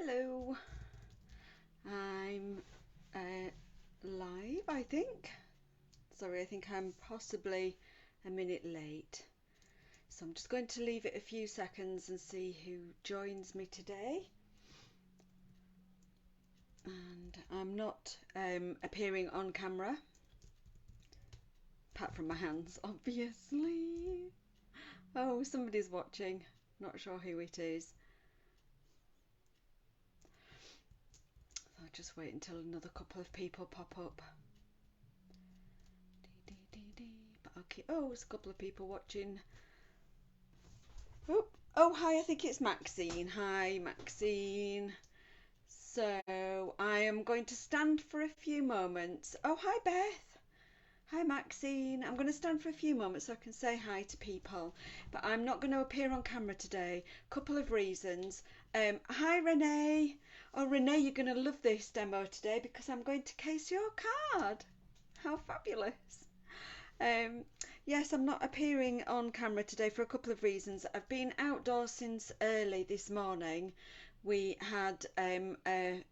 Hello, I'm live, I think. Sorry, I think I'm possibly a minute late. So I'm just going to leave it a few seconds and see who joins me today. And I'm not appearing on camera, apart from my hands, obviously. Oh, somebody's watching. Not sure who it is. I'll just wait until another couple of people pop up. But I'll keep. Oh, there's a couple of people watching. Oh, hi, I think it's Maxine. Hi, Maxine. So I am going to stand for a few moments. Oh, hi, Beth. Hi, Maxine. I'm going to stand for a few moments so I can say hi to people, but I'm not going to appear on camera today. Couple of reasons. Hi, Renee. Oh, Renee, you're going to love this demo today because I'm going to case your card. How fabulous. Um, yes, I'm not appearing on camera today for a couple of reasons. I've been outdoors since early this morning. We had a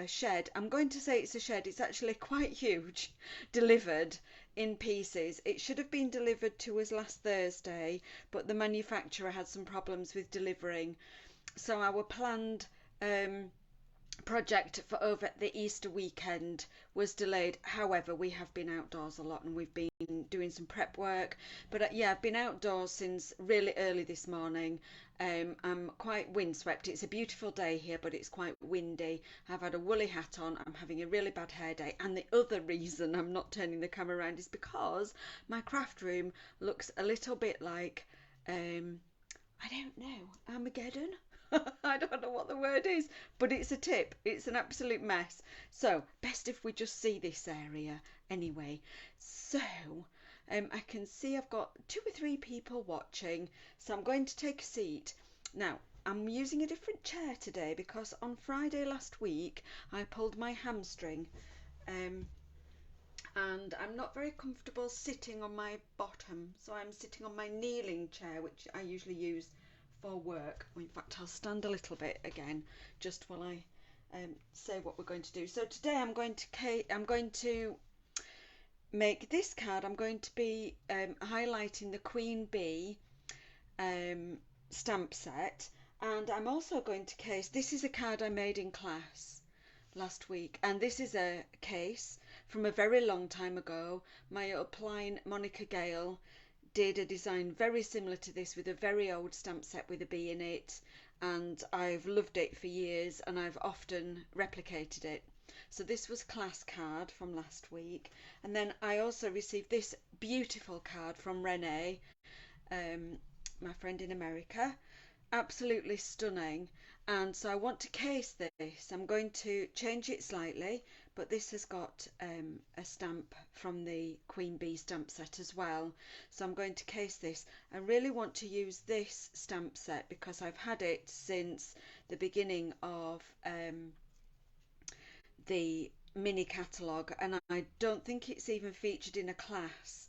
shed. I'm going to say it's a shed. It's actually quite huge, delivered in pieces. It should have been delivered to us last Thursday, but the manufacturer had some problems with delivering. So our planned project for over the Easter weekend was delayed. However, we have been outdoors a lot and we've been doing some prep work. But yeah, I've been outdoors since really early this morning. I'm quite windswept. It's a beautiful day here, but it's quite windy. I've had a woolly hat on. I'm having a really bad hair day. And the other reason I'm not turning the camera around is because my craft room looks a little bit like, I don't know, Armageddon? I don't know what the word is, but it's a tip. It's an absolute mess. So, best if we just see this area anyway. So, I can see I've got 2 or 3 people watching, so I'm going to take a seat. Now, I'm using a different chair today because on Friday last week I pulled my hamstring. And I'm not very comfortable sitting on my bottom, so I'm sitting on my kneeling chair, which I usually use for work. In fact, I'll stand a little bit again just while I say what we're going to do. So today I'm going to make this card. I'm going to be highlighting the Queen Bee stamp set, and I'm also going to case. This is a card I made in class last week, and this is a case from a very long time ago. My upline Monica Gale did a design very similar to this with a very old stamp set with a bee in it, and I've loved it for years and I've often replicated it. So this was class card from last week, and then I also received this beautiful card from Renee, my friend in America. Absolutely stunning. And so I want to case this. I'm going to change it slightly, but this has got a stamp from the Queen Bee stamp set as well. So I'm going to case this. I really want to use this stamp set because I've had it since the beginning of the mini catalogue, and I don't think it's even featured in a class.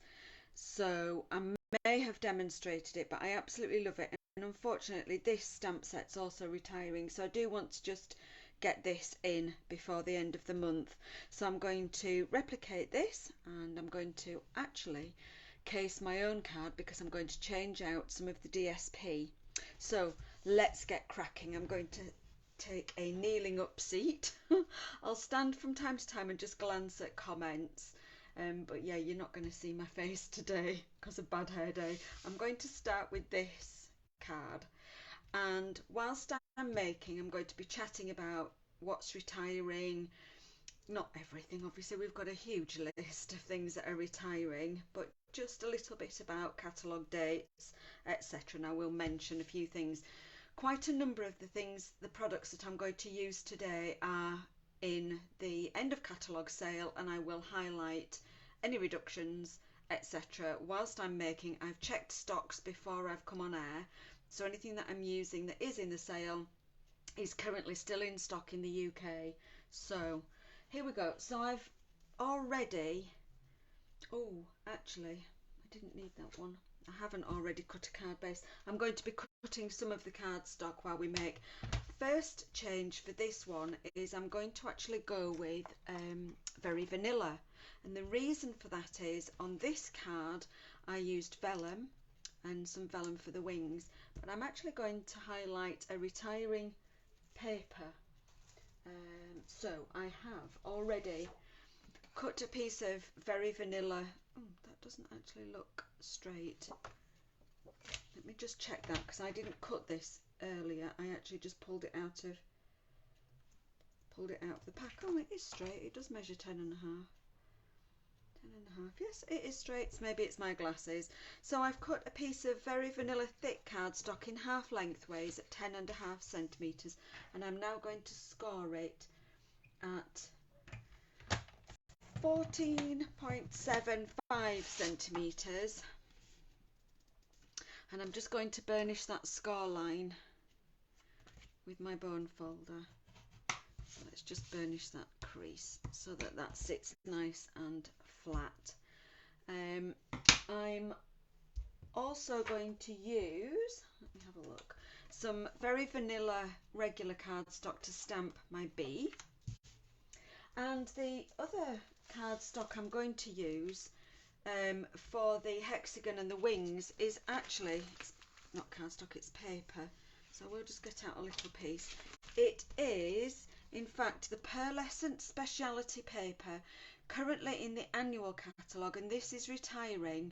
So I may have demonstrated it, but I absolutely love it. And unfortunately, this stamp set's also retiring, so I do want to just get this in before the end of the month. So I'm going to replicate this, and I'm going to actually case my own card because I'm going to change out some of the DSP. So let's get cracking. I'm going to take a kneeling up seat. I'll stand from time to time and just glance at comments. But yeah, you're not going to see my face today because of bad hair day. I'm going to start with this card, and whilst I'm making, I'm going to be chatting about what's retiring. Not everything, obviously, we've got a huge list of things that are retiring, but just a little bit about catalogue dates, etc. And I will mention a few things. Quite a number of the things, the products that I'm going to use today are in the end of catalogue sale, and I will highlight any reductions, etc. Whilst I'm making. I've checked stocks before I've come on air, so anything that I'm using that is in the sale is currently still in stock in the UK. So here we go. So I've already, oh actually I didn't need that one. I haven't already cut a card base. I'm going to be cutting some of the card stock while we make. first change for this one is I'm going to actually go with Very Vanilla, and the reason for that is on this card I used vellum and some vellum for the wings, but I'm actually going to highlight a retiring paper. So I have already cut a piece of Very Vanilla. Oh, that doesn't actually look straight. Let me just check that, because I didn't cut this earlier. I actually just pulled it out of the pack. Oh, it is straight. It does measure 10 and a half. 10 and a half. Yes, it is straight. Maybe it's my glasses. So I've cut a piece of Very Vanilla thick cardstock in half lengthways at 10 and a half centimetres, and I'm now going to score it at 14.75 centimetres, and I'm just going to burnish that score line with my bone folder. So let's just burnish that crease so that that sits nice and flat. I'm also going to use, let me have a look, some Very Vanilla regular cardstock to stamp my bee. And the other cardstock I'm going to use for the hexagon and the wings is actually, it's not cardstock, it's paper. So we'll just get out a little piece. It is, in fact, the pearlescent speciality paper, currently in the annual catalogue, and this is retiring,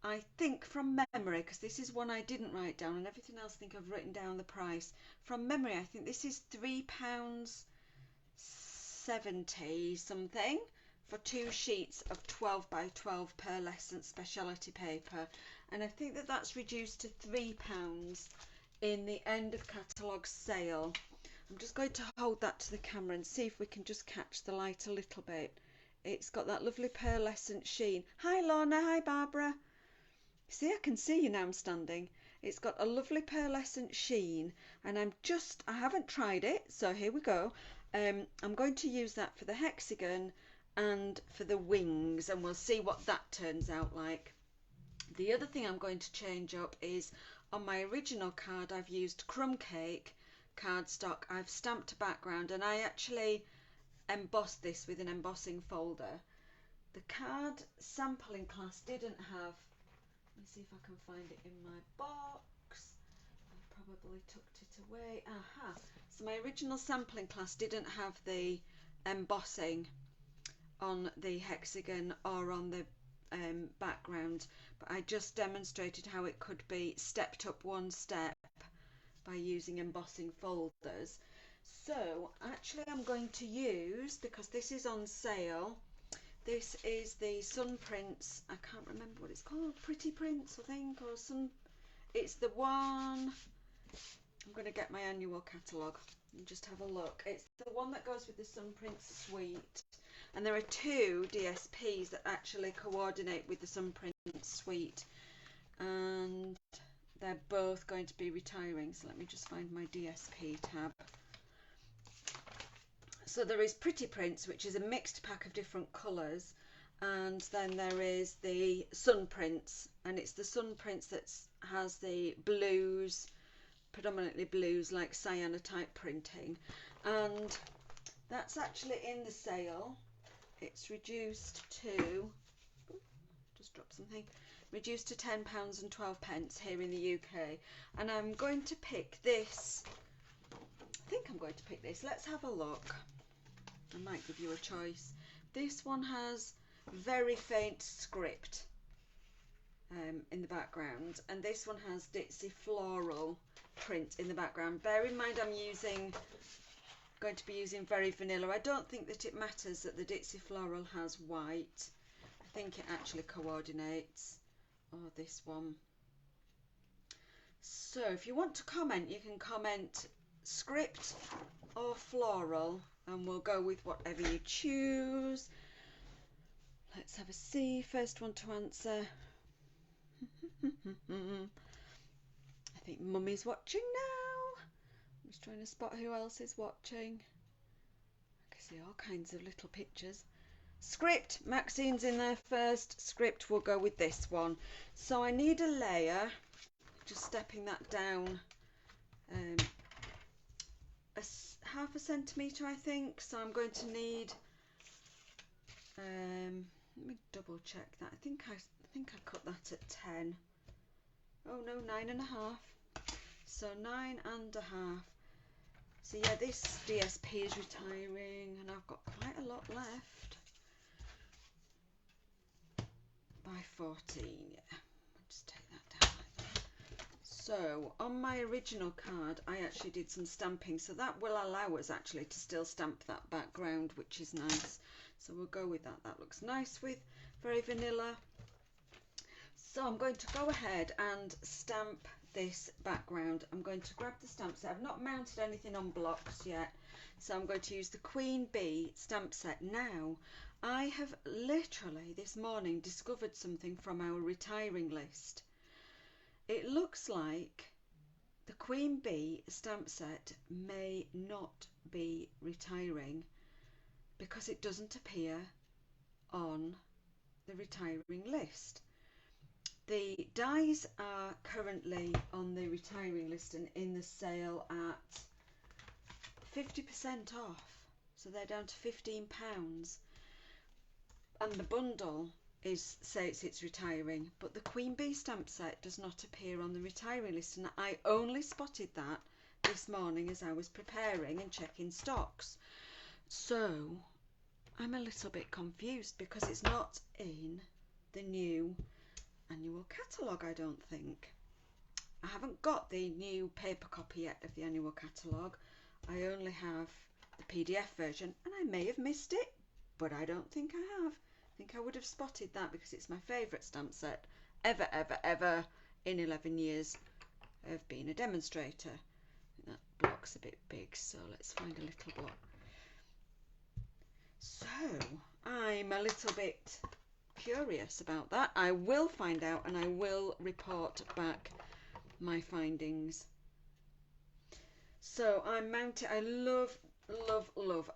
I think from memory, because this is one I didn't write down, and everything else I think I've written down the price. From memory, I think this is £3.70 something for 2 sheets of 12 by 12 pearlescent speciality paper, and I think that that's reduced to £3 in the end of catalogue sale. I'm just going to hold that to the camera and see if we can just catch the light a little bit. It's got that lovely pearlescent sheen. Hi Lorna, hi Barbara. See, I can see you now I'm standing. It's got a lovely pearlescent sheen, and I haven't tried it, so here we go. I'm going to use that for the hexagon and for the wings, and we'll see what that turns out like. The other thing I'm going to change up is on my original card I've used crumb cake cardstock. I've stamped a background, and I actually embossed this with an embossing folder. The card sampling class didn't have, let me see if I can find it in my box. I probably tucked it away. Aha! So my original sampling class didn't have the embossing on the hexagon or on the background, but I just demonstrated how it could be stepped up one step by using embossing folders. So actually I'm going to use, because this is on sale, this is the Sun Prints, I can't remember what it's called, Pretty Prints I think, or some, it's the one, I'm going to get my annual catalogue and just have a look. It's the one that goes with the Sun Prints suite, and there are 2 DSPs that actually coordinate with the Sun Prints suite, and they're both going to be retiring. So let me just find my DSP tab. So there is Pretty Prints, which is a mixed pack of different colours, and then there is the Sun Prints, and it's the Sun Prints that has the blues, predominantly blues, like cyanotype printing, and that's actually in the sale. It's reduced to, just dropped something, reduced to £10 and 12 pence here in the UK, and I'm going to pick this. I think I'm going to pick this. Let's have a look. I might give you a choice. This one has very faint script in the background, and this one has ditzy floral print in the background. Bear in mind I'm going to be using Very Vanilla. I don't think that it matters that the ditzy floral has white. I think it actually coordinates. Or this one. So if you want to comment, you can comment script or floral, and we'll go with whatever you choose. Let's have a see. First one to answer. I think Mummy's watching now. I'm just trying to spot who else is watching. I can see all kinds of little pictures. Script, Maxine's in there first. Script, will go with this one. So I need a layer, just stepping that down 1/2 centimetre, I think. So I'm going to need, let me double check that. I think I cut that at 10. Oh no, 9.5. So 9.5. So yeah, this DSP is retiring and I've got quite a lot left. By 14, yeah. I'll just take that down like that. So on my original card, I actually did some stamping, so that will allow us actually to still stamp that background, which is nice. So we'll go with that. That looks nice with very vanilla. So I'm going to go ahead and stamp this background. I'm going to grab the stamp set. I've not mounted anything on blocks yet, so I'm going to use the Queen Bee stamp set now. I have literally this morning discovered something from our retiring list. It looks like the Queen Bee stamp set may not be retiring because it doesn't appear on the retiring list. The dies are currently on the retiring list and in the sale at 50% off, so they're down to £15, and the bundle says it's retiring, but the Queen Bee stamp set does not appear on the retiring list, and I only spotted that this morning as I was preparing and checking stocks. So I'm a little bit confused because it's not in the new annual catalogue, I don't think. I haven't got the new paper copy yet of the annual catalogue. I only have the PDF version, and I may have missed it, but I don't think I have. I think I would have spotted that because it's my favourite stamp set ever, ever, ever in 11 years of being a demonstrator. That block's a bit big, so let's find a little block. So I'm a little bit curious about that. I will find out and I will report back my findings. So I'm mounted. I love,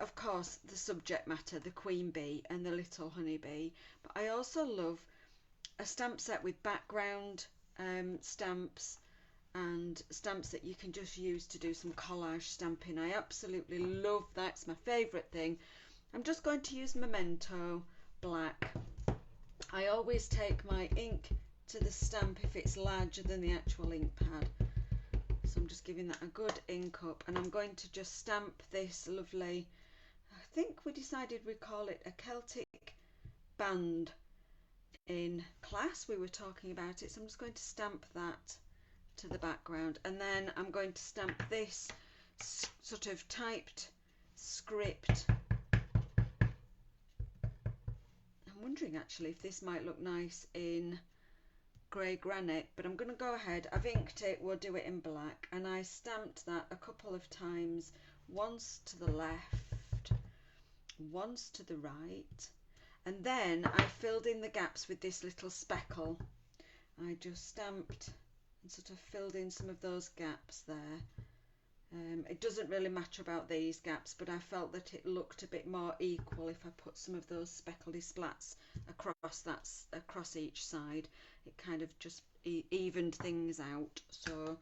of course, the subject matter, the Queen Bee and the little honeybee, but I also love a stamp set with background stamps and stamps that you can just use to do some collage stamping. I absolutely love that. It's my favourite thing. I'm just going to use Memento black. I always take my ink to the stamp if it's larger than the actual ink pad. So I'm just giving that a good ink up, and I'm going to just stamp this lovely, I think we decided we'd call it a Celtic band in class. We were talking about it, so I'm just going to stamp that to the background, and then I'm going to stamp this sort of typed script. I'm wondering actually if this might look nice in grey granite, but I'm going to go ahead. I've inked it, we'll do it in black, and I stamped that a couple of times, once to the left, once to the right, and then I filled in the gaps with this little speckle. I just stamped and sort of filled in some of those gaps there. It doesn't really matter about these gaps, but I felt that it looked a bit more equal if I put some of those speckledy splats across each side. It kind of just evened things out. So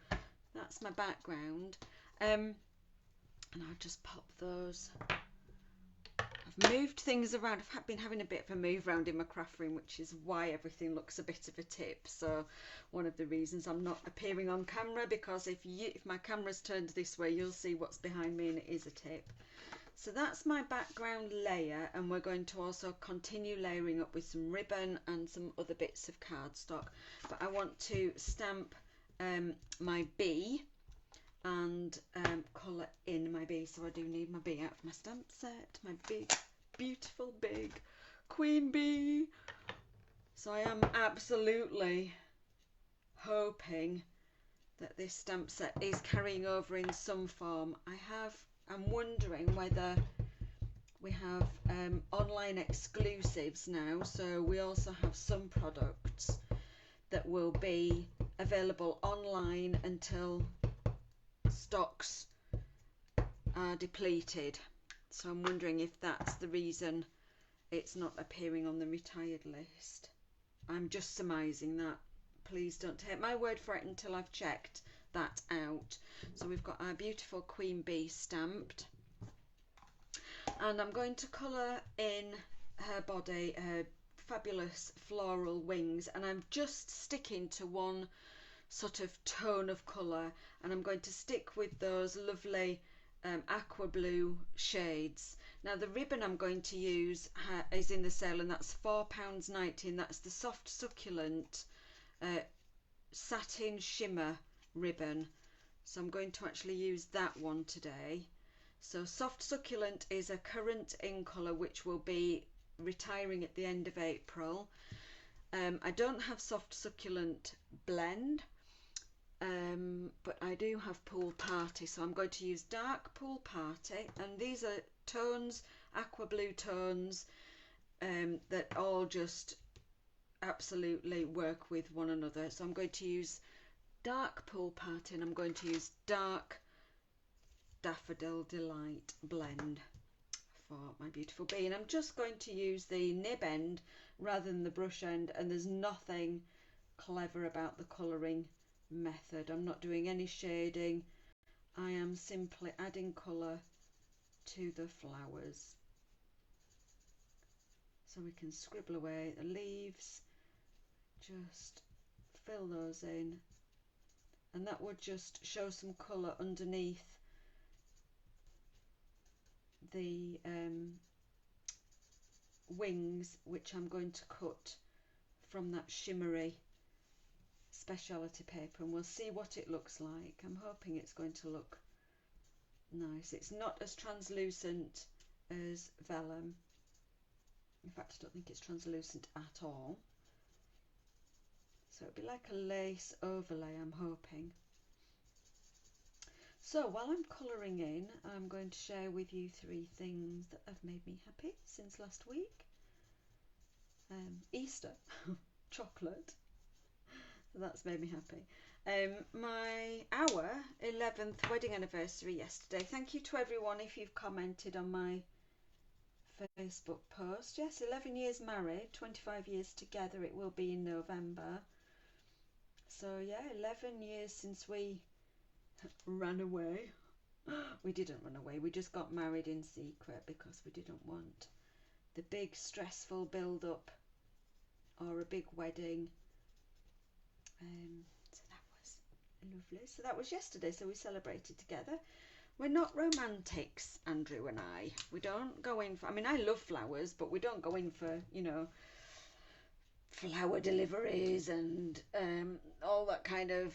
that's my background, and I'll just pop those. I've moved things around. I've been having a bit of a move around in my craft room, which is why everything looks a bit of a tip. So one of the reasons I'm not appearing on camera, because if my camera's turned this way, you'll see what's behind me and it is a tip. So that's my background layer, and we're going to also continue layering up with some ribbon and some other bits of cardstock. But I want to stamp my bee and colour in my bee, so I do need my bee out of my stamp set, my big, beautiful, big Queen Bee. So I am absolutely hoping that this stamp set is carrying over in some form. I'm wondering whether we have online exclusives now, so we also have some products that will be available online until stocks are depleted. So I'm wondering if that's the reason it's not appearing on the retired list. I'm just surmising that. Please don't take my word for it until I've checked that out. So we've got our beautiful Queen Bee stamped. And I'm going to colour in her body, her fabulous floral wings, and I'm just sticking to one sort of tone of colour, and I'm going to stick with those lovely aqua blue shades. Now the ribbon I'm going to use is in the sale, and that's £4.90, and that's the Soft Succulent satin shimmer ribbon. So I'm going to actually use that one today. So Soft Succulent is a current in colour which will be retiring at the end of April. I don't have Soft Succulent Blend, but I do have Pool Party, so I'm going to use Dark Pool Party, and these are tones, aqua blue tones, that all just absolutely work with one another. So I'm going to use Dark Pool Party, and I'm going to use Dark Daffodil Delight Blend for my beautiful bee. And I'm just going to use the nib end rather than the brush end, and there's nothing clever about the colouring method. I'm not doing any shading. I am simply adding colour to the flowers. So we can scribble away the leaves, just fill those in, and that would just show some colour underneath the wings, which I'm going to cut from that shimmery speciality paper, and we'll see what it looks like. I'm hoping it's going to look nice. It's not as translucent as vellum. In fact, I don't think it's translucent at all. So it'll be like a lace overlay, I'm hoping. So while I'm colouring in, I'm going to share with you 3 things that have made me happy since last week. Easter, chocolate, so that's made me happy. Our 11th wedding anniversary yesterday. Thank you to everyone if you've commented on my Facebook post. Yes, 11 years married, 25 years together it will be in November. So yeah, 11 years since we ran away. We didn't run away, we just got married in secret because we didn't want the big stressful build up or a big wedding. So that was lovely. So that was yesterday, so we celebrated together. We're not romantics, Andrew and I. We don't go in for, I mean, I love flowers, but we don't go in for, you know, flower deliveries and all that kind of,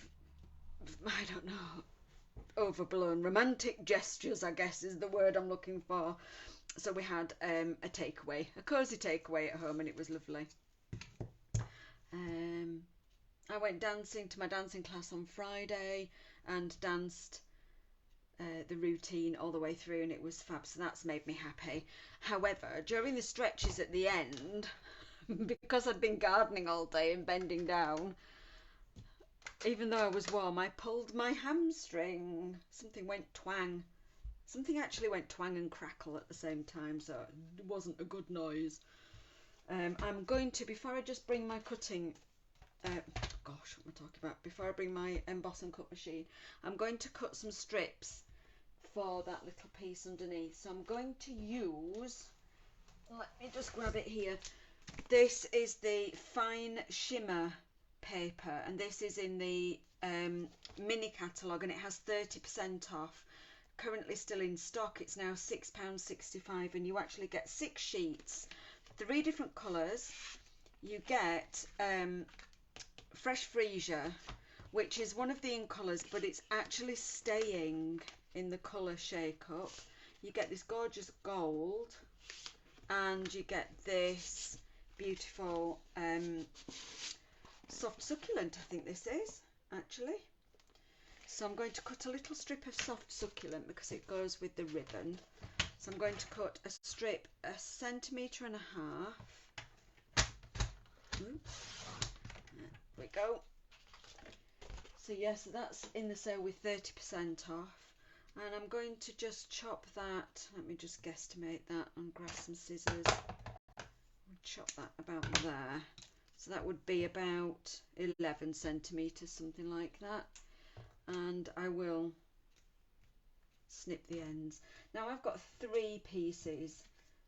I don't know, overblown romantic gestures, I guess is the word I'm looking for. So we had a takeaway, a cosy takeaway at home, and it was lovely. I went dancing to my dancing class on Friday and danced the routine all the way through, and it was fab, so that's made me happy. However, during the stretches at the end, because I'd been gardening all day and bending down, even though I was warm, I pulled my hamstring. Something went twang. Something actually went twang and crackle at the same time, so it wasn't a good noise. I'm going to, before I just bring my cutting, gosh, what am I talking about? Before I bring my emboss and cut machine, I'm going to cut some strips for that little piece underneath. So I'm going to use, let me just grab it here. This is the fine shimmer paper, and this is in the mini catalogue, and it has 30% off. Currently still in stock. It's now £6.65, and you actually get 6 sheets, 3 different colours. You get Fresh Freesia, which is one of the in colours, but it's actually staying in the colour shake up. You get this gorgeous gold, and you get this beautiful Soft Succulent, I think this is actually. So I'm going to cut a little strip of Soft Succulent because it goes with the ribbon. So I'm going to cut a strip 1.5 centimetres. Oops. There we go. So yes, that's in the sale with 30% off. And I'm going to just chop that. Let me just guesstimate that and grab some scissors. Chop that about there. So that would be about 11 centimetres, something like that. And I will snip the ends. Now I've got 3 pieces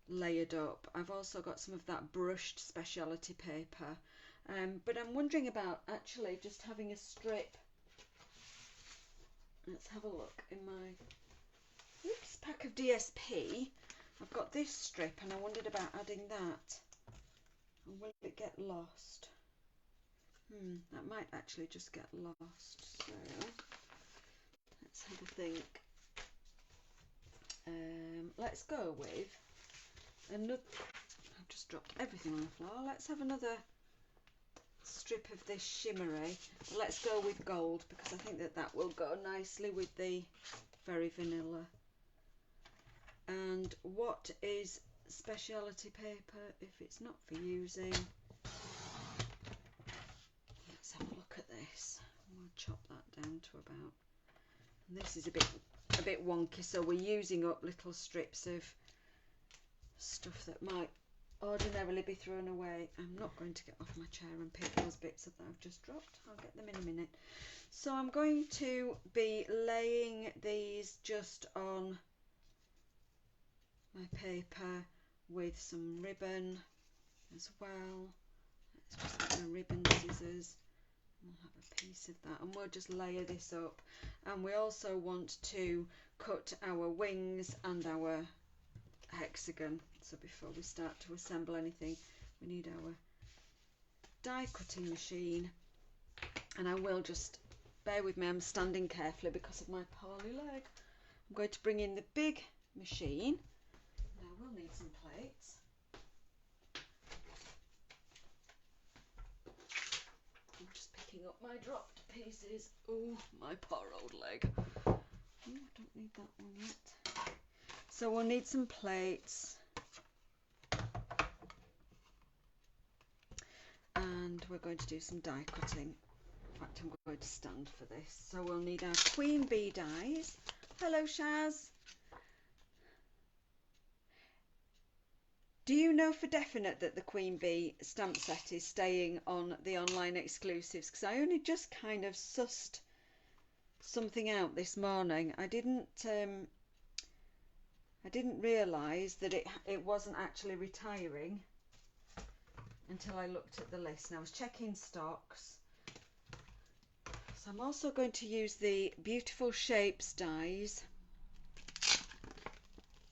layered up. I've also got some of that brushed speciality paper, but I'm wondering about actually just having a strip. Let's have a look in my pack of DSP. I've got this strip and I wondered about adding that. And will it get lost? That might actually just get lost. So let's have a think. Let's go with another. I've just dropped everything on the floor. Let's have another strip of this shimmery. Let's go with gold because I think that that will go nicely with the very vanilla. And what is speciality paper if it's not for using? Let's have a look at this. We'll chop that down to about. And this is a bit wonky, so we're using up little strips of stuff that might ordinarily be thrown away. I'm not going to get off my chair and pick those bits up that I've just dropped. I'll get them in a minute. So I'm going to be laying these just on my paper with some ribbon as well. Let's just get my ribbon scissors. We'll have a piece of that and we'll just layer this up. And we also want to cut our wings and our hexagon. So before we start to assemble anything, we need our die cutting machine. And I will just, bear with me, I'm standing carefully because of my poorly leg. I'm going to bring in the big machine. Now we'll need some plates. I'm just picking up my dropped pieces. Oh, my poor old leg. Oh, I don't need that one yet. So we'll need some plates. And we're going to do some die cutting. In fact, I'm going to stand for this. So we'll need our Queen Bee dies. Hello, Shaz. Do you know for definite that the Queen Bee stamp set is staying on the online exclusives? Because I only just kind of sussed something out this morning. I didn't realise that it wasn't actually retiring until I looked at the list. And I was checking stocks. So I'm also going to use the Beautiful Shapes dies.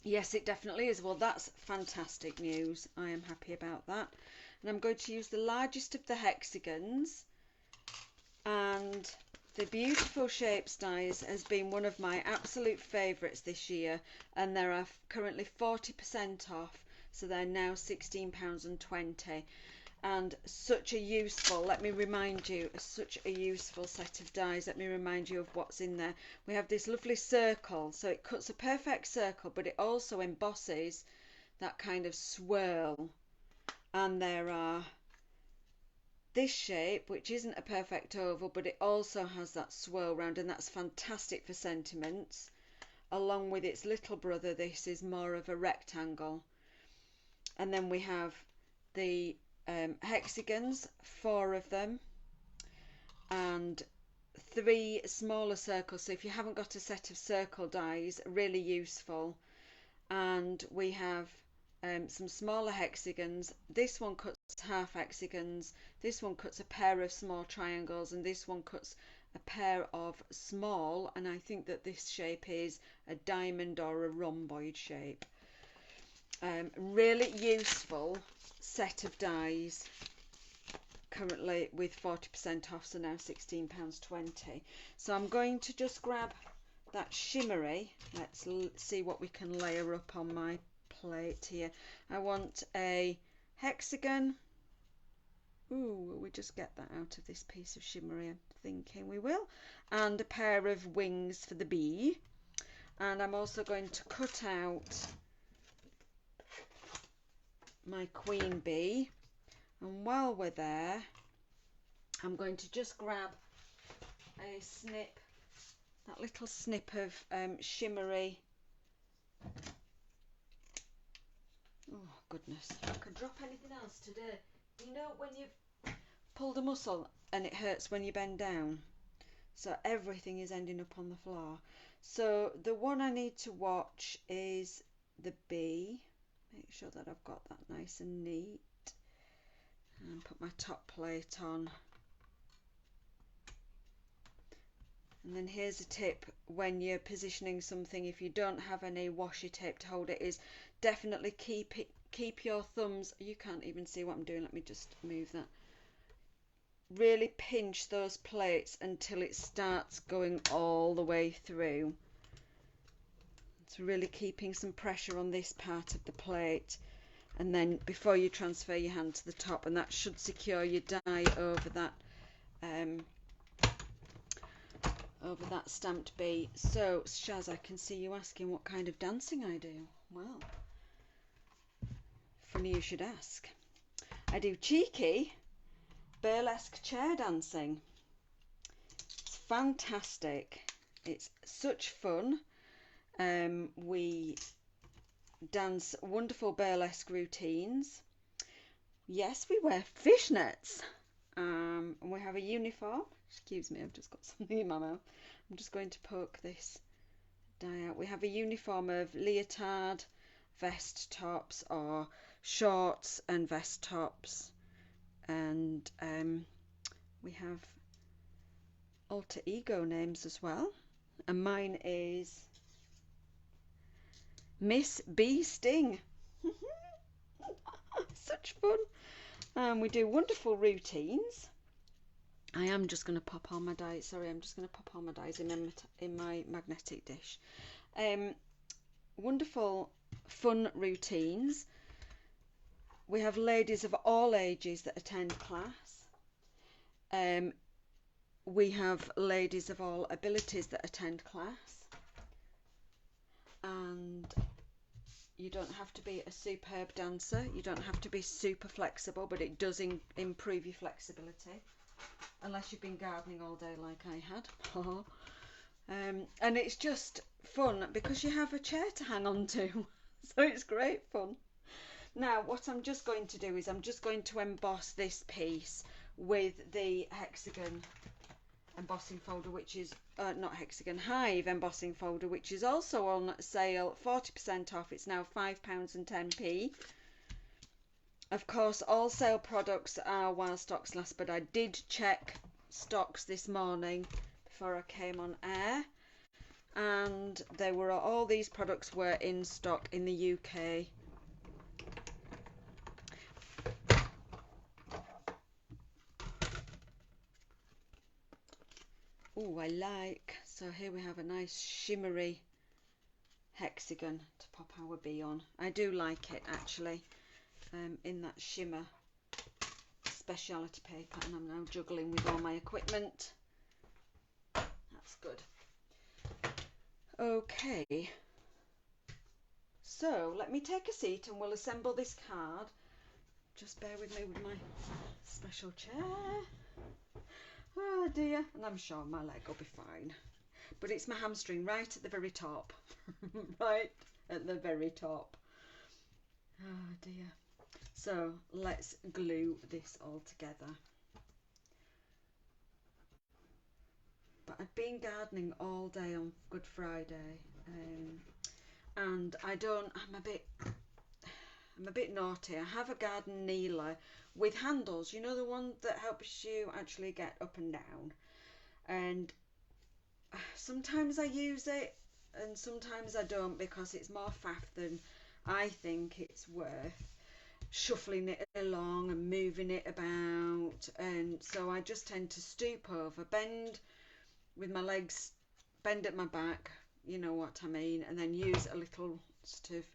Yes, it definitely is. Well, that's fantastic news. I am happy about that. And I'm going to use the largest of the hexagons. And the Beautiful Shapes dies has been one of my absolute favourites this year. And there are currently 40% off. So they're now £16.20. And such a useful, let me remind you, such a useful set of dies. Let me remind you of what's in there. We have this lovely circle, so it cuts a perfect circle, but it also embosses that kind of swirl. And there are this shape, which isn't a perfect oval, but it also has that swirl round, and that's fantastic for sentiments. Along with its little brother, this is more of a rectangle. And then we have the hexagons, 4 of them, and 3 smaller circles. So if you haven't got a set of circle dies, really useful. And we have some smaller hexagons. This one cuts half hexagons, this one cuts a pair of small triangles, and this one cuts a pair of small, and I think that this shape is a diamond or a rhomboid shape. Really useful set of dies, currently with 40% off, so now £16.20. So I'm going to just grab that shimmery. Let's see what we can layer up on my plate here. I want a hexagon. Ooh, will we just get that out of this piece of shimmery? I'm thinking we will. And a pair of wings for the bee. And I'm also going to cut out my Queen Bee. And while we're there, I'm going to just grab a snip, that little snip of shimmery. Oh goodness, I could drop anything else today. You know when you've pulled a muscle and it hurts when you bend down? So everything is ending up on the floor. So the one I need to watch is the bee. Make sure that I've got that nice and neat. And put my top plate on. And then here's a tip when you're positioning something, if you don't have any washi tape to hold it, is definitely keep your thumbs, you can't even see what I'm doing, let me just move that. Really pinch those plates until it starts going all the way through. It's really keeping some pressure on this part of the plate, and then before you transfer your hand to the top, and that should secure your die over that stamped bee. So Shaz, I can see you asking what kind of dancing I do. Well, funny you should ask. I do cheeky burlesque chair dancing. It's fantastic. It's such fun. We dance wonderful burlesque routines. Yes, we wear fishnets. And we have a uniform. Excuse me, I've just got something in my mouth. I'm just going to poke this die out. We have a uniform of leotard, vest tops, or shorts and vest tops. And we have alter ego names as well. And mine is Miss Bee Sting. Such fun. We do wonderful routines. I am just going to pop all my dies. Sorry, I'm just going to pop all my dies in my magnetic dish. Wonderful, fun routines. We have ladies of all ages that attend class. We have ladies of all abilities that attend class. And you don't have to be a superb dancer. You don't have to be super flexible, but it does improve your flexibility. Unless you've been gardening all day like I had. And it's just fun because you have a chair to hang on to. So it's great fun. Now what I'm just going to do is I'm just going to emboss this piece with the hexagon embossing folder, which is not hexagon, Hive embossing folder, which is also on sale, 40% off. It's now £5.10. Of course, all sale products are while stocks last, but I did check stocks this morning before I came on air, and all these products were in stock in the UK. Oh, so here we have a nice shimmery hexagon to pop our bee on. I do like it actually. In that shimmer speciality paper, and I'm now juggling with all my equipment. That's good. Okay, so let me take a seat and we'll assemble this card. Just bear with me with my special chair. Oh dear, and I'm sure my leg will be fine, but it's my hamstring right at the very top. Right at the very top. Oh dear. So let's glue this all together. But I've been gardening all day on Good Friday, and I'm a bit naughty. I have a garden kneeler with handles, you know, the one that helps you actually get up and down. And sometimes I use it and sometimes I don't, because it's more faff than I think it's worth, shuffling it along and moving it about. And so I just tend to stoop over, bend with my legs, bend at my back, you know what I mean, and then use a little sort of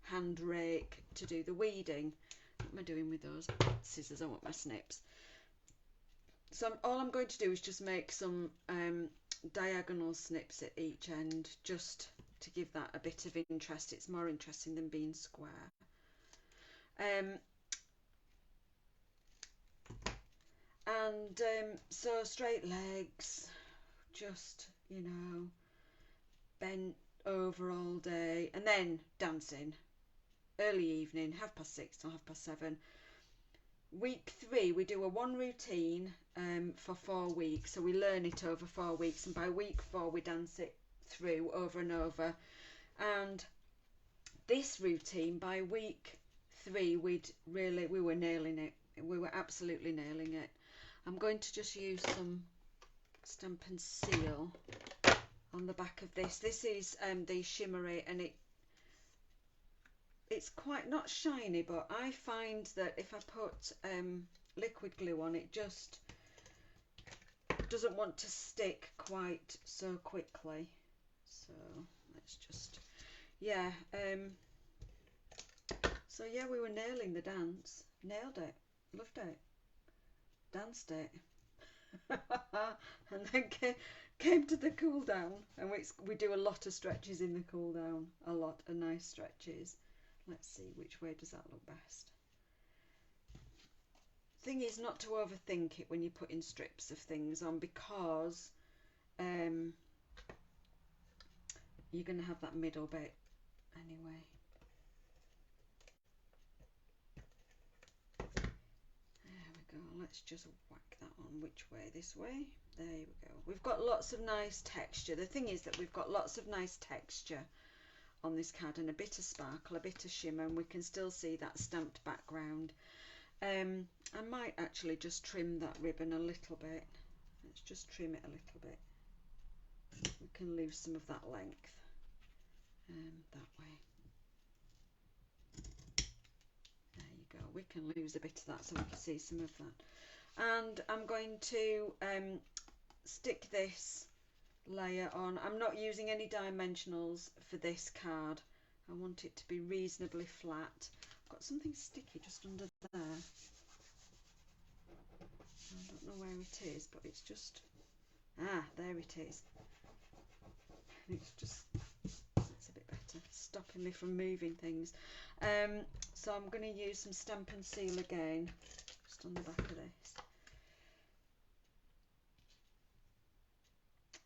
hand rake to do the weeding. What am I doing with those scissors? I want my snips. So all I'm going to do is just make some diagonal snips at each end, just to give that a bit of interest. It's more interesting than being square. So straight legs, just, you know, bent over all day, and then dancing early evening, 6:30 till 7:30. Week 3 we do a one routine for 4 weeks, so we learn it over 4 weeks, and by week 4 we dance it through over and over. And this routine, by week 3, we were nailing it. We were absolutely nailing it. I'm going to just use some Stampin' Seal on the back of this. This is the shimmery, and it's quite not shiny, but I find that if I put liquid glue on, it just doesn't want to stick quite so quickly. So let's just, yeah, so yeah, we were nailing the dance. Nailed it. Loved it. Danced it. And then came to the cool down, and we do a lot of stretches in the cool down. A lot of nice stretches. Let's see, which way does that look best? Thing is not to overthink it when you're putting strips of things on, because you're going to have that middle bit anyway. There we go. Let's just whack that on. Which way? This way? There we go. We've got lots of nice texture. The thing is that we've got lots of nice texture on this card, and a bit of sparkle, a bit of shimmer, and we can still see that stamped background. I might actually just trim that ribbon a little bit. Let's just trim it a little bit. We can lose some of that length that way. There you go. We can lose a bit of that so we can see some of that. And I'm going to stick this layer on. I'm not using any dimensionals for this card. I want it to be reasonably flat. I've got something sticky just under there. I don't know where it is, but it's just, there it is. It's just, it's a bit better, stopping me from moving things. So I'm going to use some Stampin' Seal again, just on the back of this.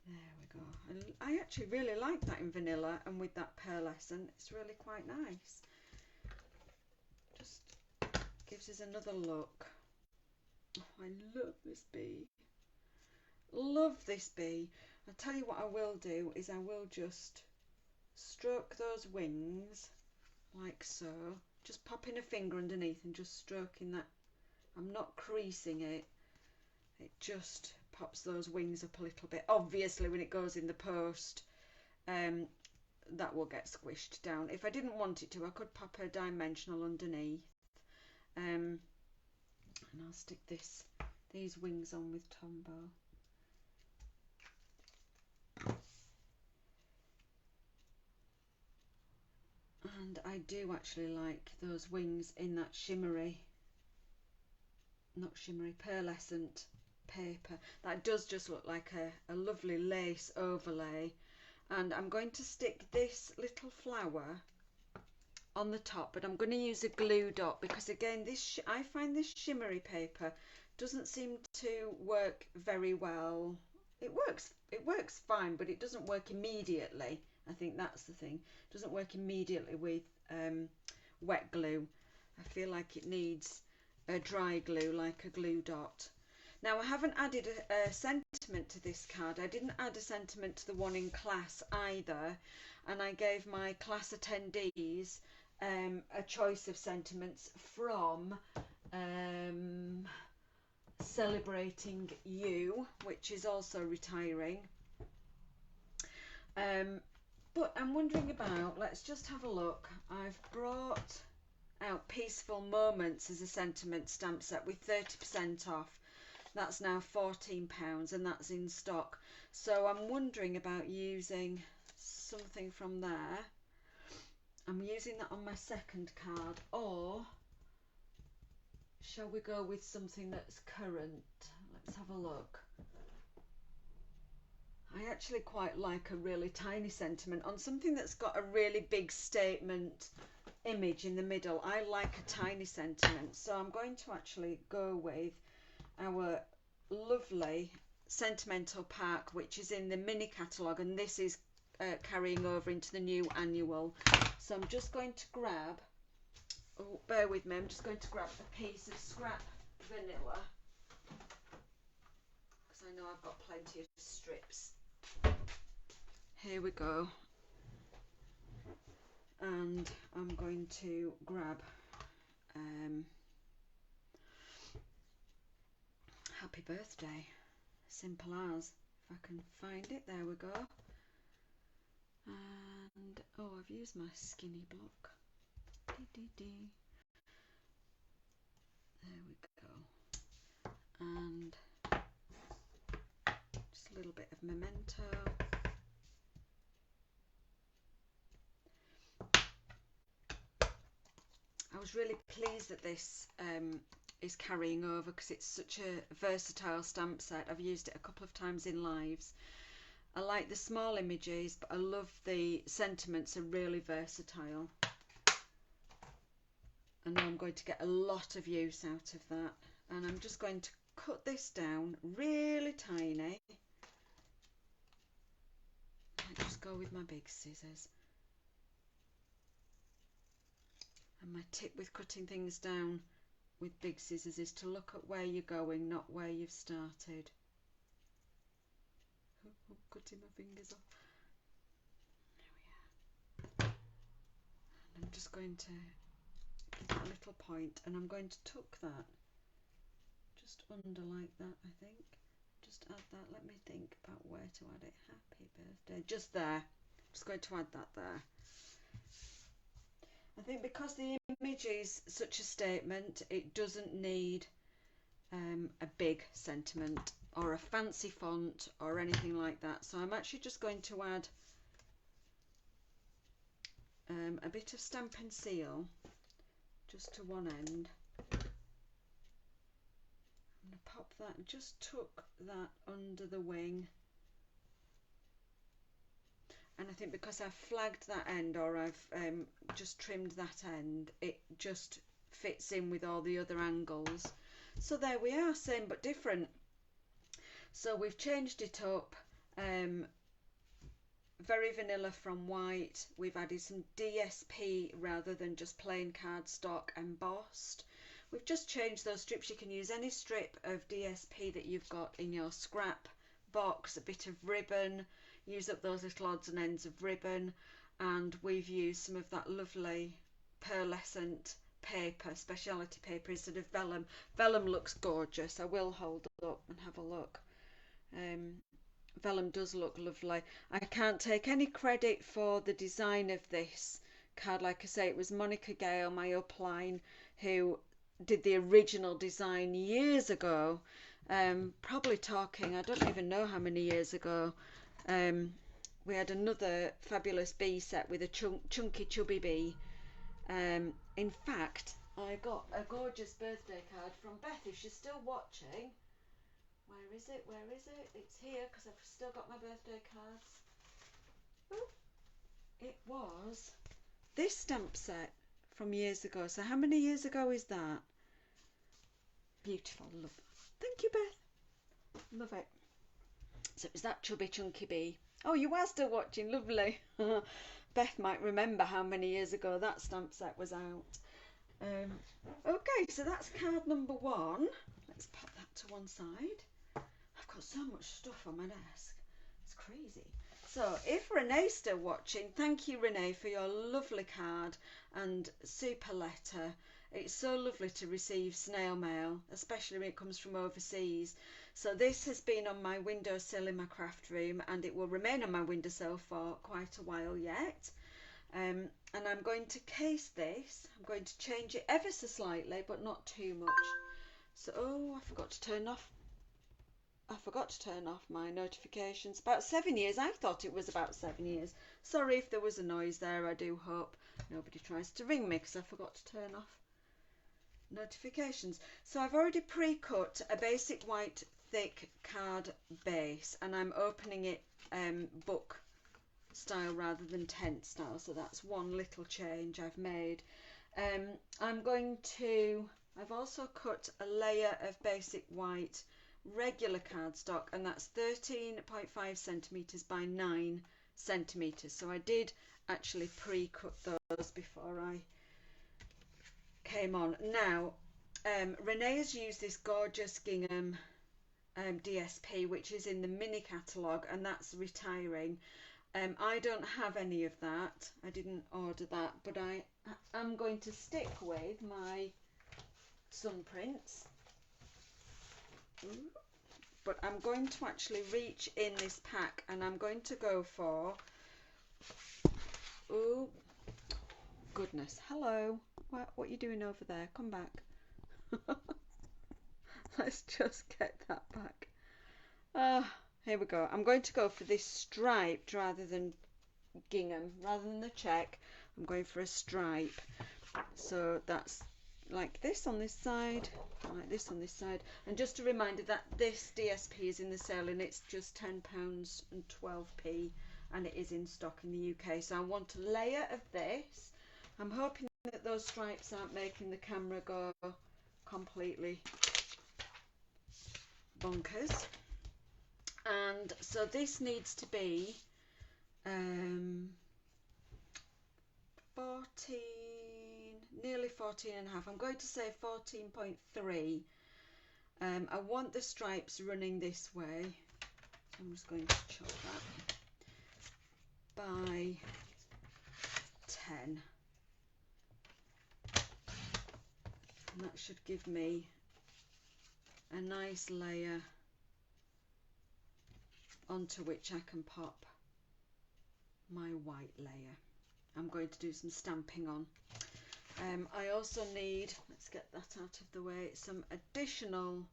There we go. And I actually really like that in vanilla, and with that pearlescent, it's really quite nice. Just gives us another look. Oh, I love this bee. Love this bee. I'll tell you what I will do is I will just stroke those wings like so. Just popping a finger underneath and just stroking that. I'm not creasing it. It just pops those wings up a little bit. Obviously when it goes in the post, that will get squished down. If I didn't want it to, I could pop a dimensional underneath. And I'll stick these wings on with Tombow. And I do actually like those wings in that shimmery, not shimmery, pearlescent paper. That does just look like a lovely lace overlay. And I'm going to stick this little flower on the top, but I'm going to use a glue dot, because again I find this shimmery paper doesn't seem to work very well. It works fine, but it doesn't work immediately. I think that's the thing. It doesn't work immediately with wet glue. I feel like it needs a dry glue, like a glue dot. Now I haven't added a sentiment to this card. I didn't add a sentiment to the one in class either, and I gave my class attendees a choice of sentiments from Celebrating You, which is also retiring. But I'm wondering about, let's just have a look. I've brought out Peaceful Moments as a sentiment stamp set with 30% off. That's now £14 and that's in stock. So I'm wondering about using something from there. I'm using that on my second card, or shall we go with something that's current? Let's have a look. I actually quite like a really tiny sentiment on something that's got a really big statement image in the middle. I like a tiny sentiment, so I'm going to actually go with our lovely Sentimental Park, which is in the mini catalogue, and this is carrying over into the new annual. So I'm just going to grab, oh, bear with me, I'm just going to grab a piece of scrap vanilla, because I know I've got plenty of strips here we go. And I'm going to grab Happy Birthday, simple as, if I can find it, there we go. And oh, I've used my skinny block. There we go. And just a little bit of memento. I was really pleased that this is carrying over because it's such a versatile stamp set. I've used it a couple of times in lives. I like the small images, but I love the sentiments are really versatile. I know I'm going to get a lot of use out of that. And I'm just going to cut this down really tiny. I just go with my big scissors. And my tip with cutting things down with big scissors is to look at where you're going, not where you've started. Oh, cutting my fingers off. There we are. And I'm just going to give that a little point, and I'm going to tuck that just under like that, I think. Just add that. Let me think about where to add it. Happy birthday. Just there. Just going to add that there. I think because the image is such a statement, it doesn't need a big sentiment or a fancy font or anything like that. So I'm actually just going to add a bit of Stampin' Seal just to one end. I'm going to pop that, just tuck that under the wing. And I think because I've flagged that end, or I've just trimmed that end, it just fits in with all the other angles. So there we are, same but different. So we've changed it up, very vanilla from white. We've added some DSP rather than just plain cardstock embossed. We've just changed those strips. You can use any strip of DSP that you've got in your scrap box, a bit of ribbon, use up those little odds and ends of ribbon, and we've used some of that lovely pearlescent paper, speciality paper instead of vellum. Vellum looks gorgeous. I will hold it up and have a look. Vellum does look lovely. I can't take any credit for the design of this card. Like I say, it was Monica Gale, my upline, who did the original design years ago. Probably talking, I don't even know how many years ago. We had another fabulous bee set with a chunky chubby bee. In fact, I got a gorgeous birthday card from Beth, if she's still watching. Where is it? Where is it? It's here because I've still got my birthday cards. Oh, it was this stamp set from years ago. So how many years ago is that? Beautiful, love. Thank you, Beth. Love it. So it was that chubby chunky bee. Oh, you are still watching, lovely. Beth might remember how many years ago that stamp set was out. Okay, so that's card number 1. Let's pop that to one side. I've got so much stuff on my desk. It's crazy. So if Renee's still watching, thank you, Renee, for your lovely card and super letter. It's so lovely to receive snail mail, especially when it comes from overseas. So this has been on my windowsill in my craft room, and it will remain on my windowsill for quite a while yet. And I'm going to case this. I'm going to change it ever so slightly, but not too much. So, oh, I forgot to turn off my notifications. About 7 years. I thought it was about 7 years. Sorry if there was a noise there. I do hope nobody tries to ring me because I forgot to turn off notifications. So I've already pre-cut a basic white thick card base, and I'm opening it book style rather than tent style. So that's one little change I've made. I've also cut a layer of basic white regular cardstock, and that's 13.5 centimeters by 9 centimeters. So I did actually pre-cut those before I came on. Now Renee has used this gorgeous gingham DSP, which is in the mini catalogue, and that's retiring. I don't have any of that. I didn't order that, but I am going to stick with my sun prints. But I'm going to actually reach in this pack and I'm going to go for, oh goodness, hello, what are you doing over there? Come back. Let's just get that back. Here we go. I'm going to go for this striped rather than gingham, rather than the check. I'm going for a stripe. So that's like this on this side, like this on this side. And just a reminder that this DSP is in the sale and it's just £10.12, and it is in stock in the UK. So I want a layer of this. I'm hoping that those stripes aren't making the camera go completely bonkers. And so this needs to be 14, nearly 14 and a half. I'm going to say 14.3. I want the stripes running this way, so I'm just going to chop that by 10, and that should give me a nice layer onto which I can pop my white layer. I'm going to do some stamping on. I also need, let's get that out of the way, some additional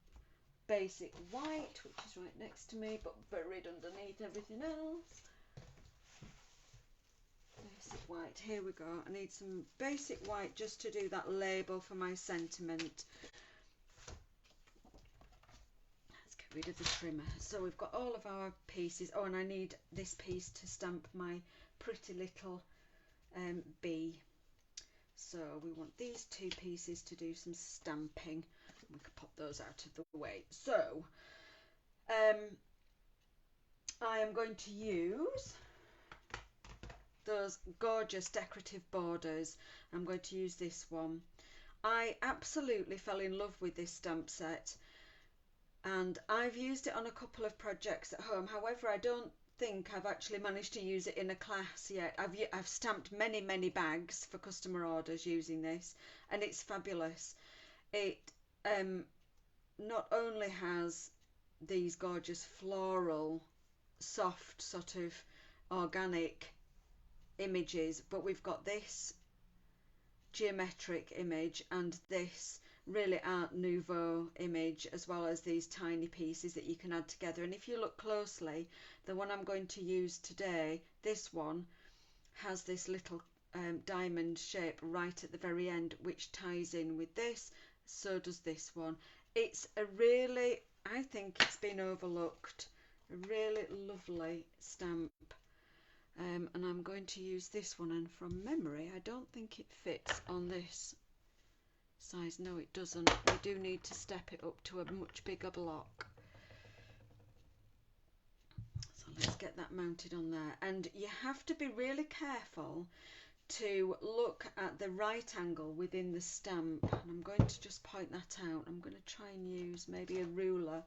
basic white, which is right next to me but buried underneath everything else. Basic white, here we go. I need some basic white just to do that label for my sentiment. Let's get rid of the trimmer. So we've got all of our pieces. Oh, and I need this piece to stamp my pretty little bee. So we want these two pieces to do some stamping. We could pop those out of the way. So I am going to use those gorgeous decorative borders. I'm going to use this one. I absolutely fell in love with this stamp set, and I've used it on a couple of projects at home. However, I don't think I've actually managed to use it in a class yet. I've stamped many bags for customer orders using this, and it's fabulous. It not only has these gorgeous floral, soft, sort of organic images, but we've got this geometric image and this really Art Nouveau image, as well as these tiny pieces that you can add together. And if you look closely, the one I'm going to use today, this one, has this little diamond shape right at the very end, which ties in with this. So does this one. It's a really, I think it's been overlooked, a really lovely stamp. And I'm going to use this one, and from memory I don't think it fits on this size. No, it doesn't. We do need to step it up to a much bigger block. So let's get that mounted on there. And you have to be really careful to look at the right angle within the stamp, and I'm going to just point that out. I'm going to try and use maybe a ruler.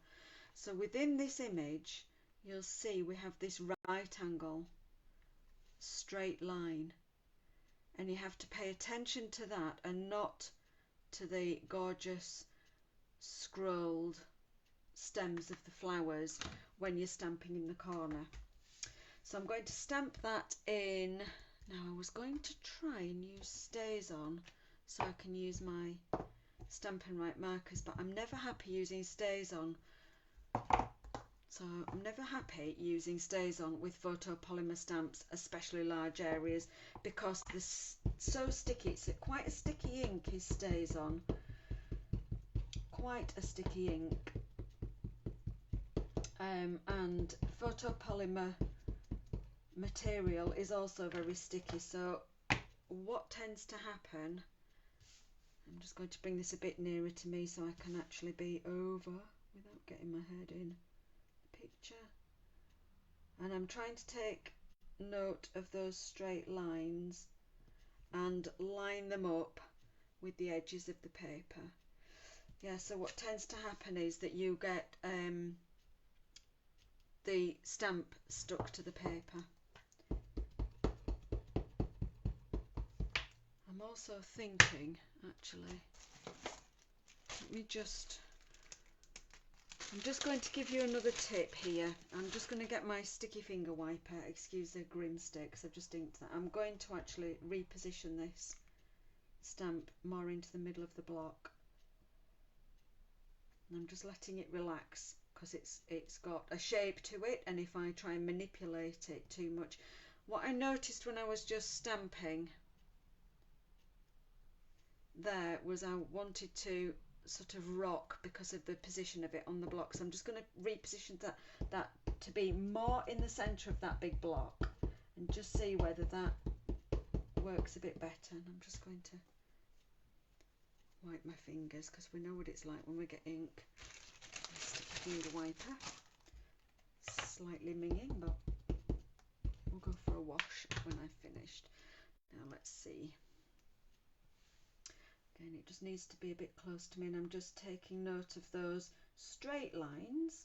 So within this image you'll see we have this right angle straight line, and you have to pay attention to that and not to the gorgeous scrolled stems of the flowers when you're stamping in the corner. So I'm going to stamp that in. Now I was going to try and use Stays On so I can use my Stampin' Right markers, but I'm never happy using Stays On. So I'm never happy using Stays On with photopolymer stamps, especially large areas, because they're so sticky. It's quite a sticky ink is Stays On. Quite a sticky ink. And photopolymer material is also very sticky. So what tends to happen, I'm just going to bring this a bit nearer to me so I can actually be over without getting my head in picture, and I'm trying to take note of those straight lines and line them up with the edges of the paper. Yeah, so what tends to happen is that you get the stamp stuck to the paper. also thinking, actually, let me just, I'm just going to give you another tip here. I'm just going to get my sticky finger wiper, excuse the grim sticks, I've just inked that. I'm going to actually reposition this stamp more into the middle of the block. And I'm just letting it relax because it's got a shape to it, and if I try and manipulate it too much, what I noticed when I was just stamping there was I wanted to sort of rock because of the position of it on the block. So I'm just going to reposition that to be more in the centre of that big block and just see whether that works a bit better. And I'm just going to wipe my fingers because we know what it's like when we get ink. Sticky finger wiper, slightly minging, but we'll go for a wash when I've finished. Now let's see. Again, it just needs to be a bit close to me, and I'm just taking note of those straight lines,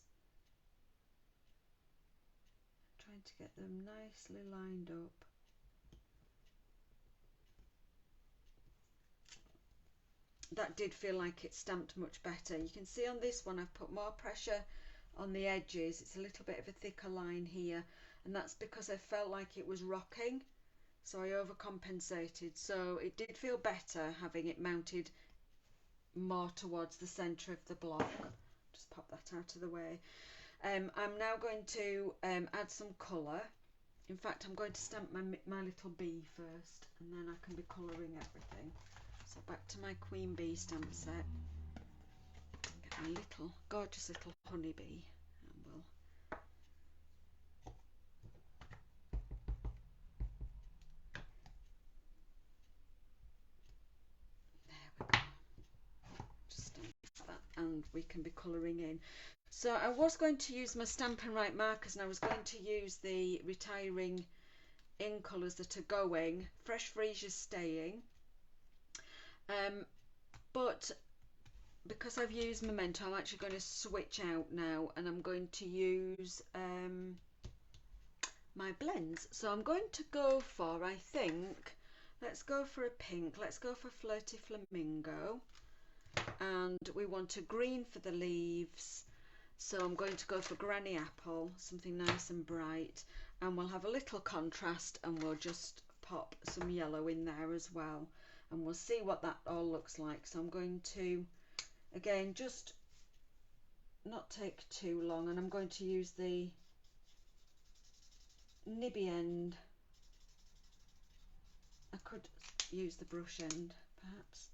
trying to get them nicely lined up. That did feel like it stamped much better. You can see on this one I've put more pressure on the edges. It's a little bit of a thicker line here, and that's because I felt like it was rocking, so I overcompensated. So it did feel better having it mounted more towards the centre of the block. Just pop that out of the way. I'm now going to add some colour. In fact, I'm going to stamp my little bee first, and then I can be colouring everything. So back to my Queen Bee stamp set. Get my little, gorgeous little honeybee, and we'll there we go. Just stamp that, and we can be colouring in. So I was going to use my Stampin' Right markers, and I was going to use the retiring in colours that are going. Fresh Freesia's staying. But because I've used Memento, I'm actually going to switch out now, and I'm going to use my blends. So I'm going to go for, I think, let's go for a pink. Let's go for Flirty Flamingo. And we want a green for the leaves. So I'm going to go for Granny Apple, something nice and bright. And we'll have a little contrast, and we'll just pop some yellow in there as well. And we'll see what that all looks like. So I'm going to, again, just not take too long, and I'm going to use the nibby end. I could use the brush end, perhaps.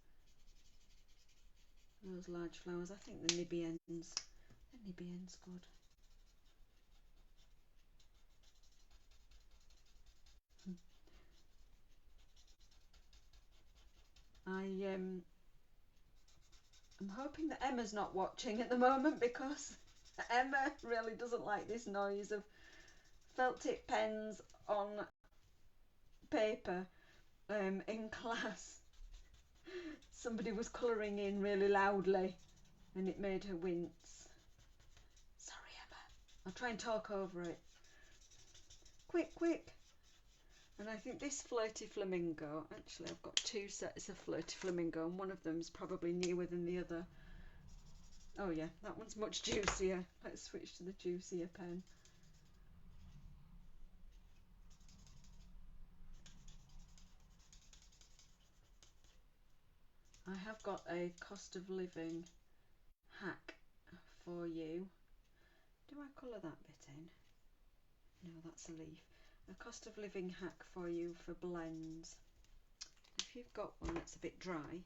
Those large flowers, I think the nibby end's good. I'm hoping that Emma's not watching at the moment, because Emma really doesn't like this noise of felt tip pens on paper in class. Somebody was colouring in really loudly and it made her wince. Sorry, Emma. I'll try and talk over it. Quick, quick. And I think this Flirty Flamingo, actually I've got two sets of Flirty Flamingo, and one of them is probably newer than the other. Oh yeah, that one's much juicier. Let's switch to the juicier pen. I have got a cost of living hack for you. Do I colour that bit in? No, that's a leaf. A cost of living hack for you for blends. If you've got one that's a bit dry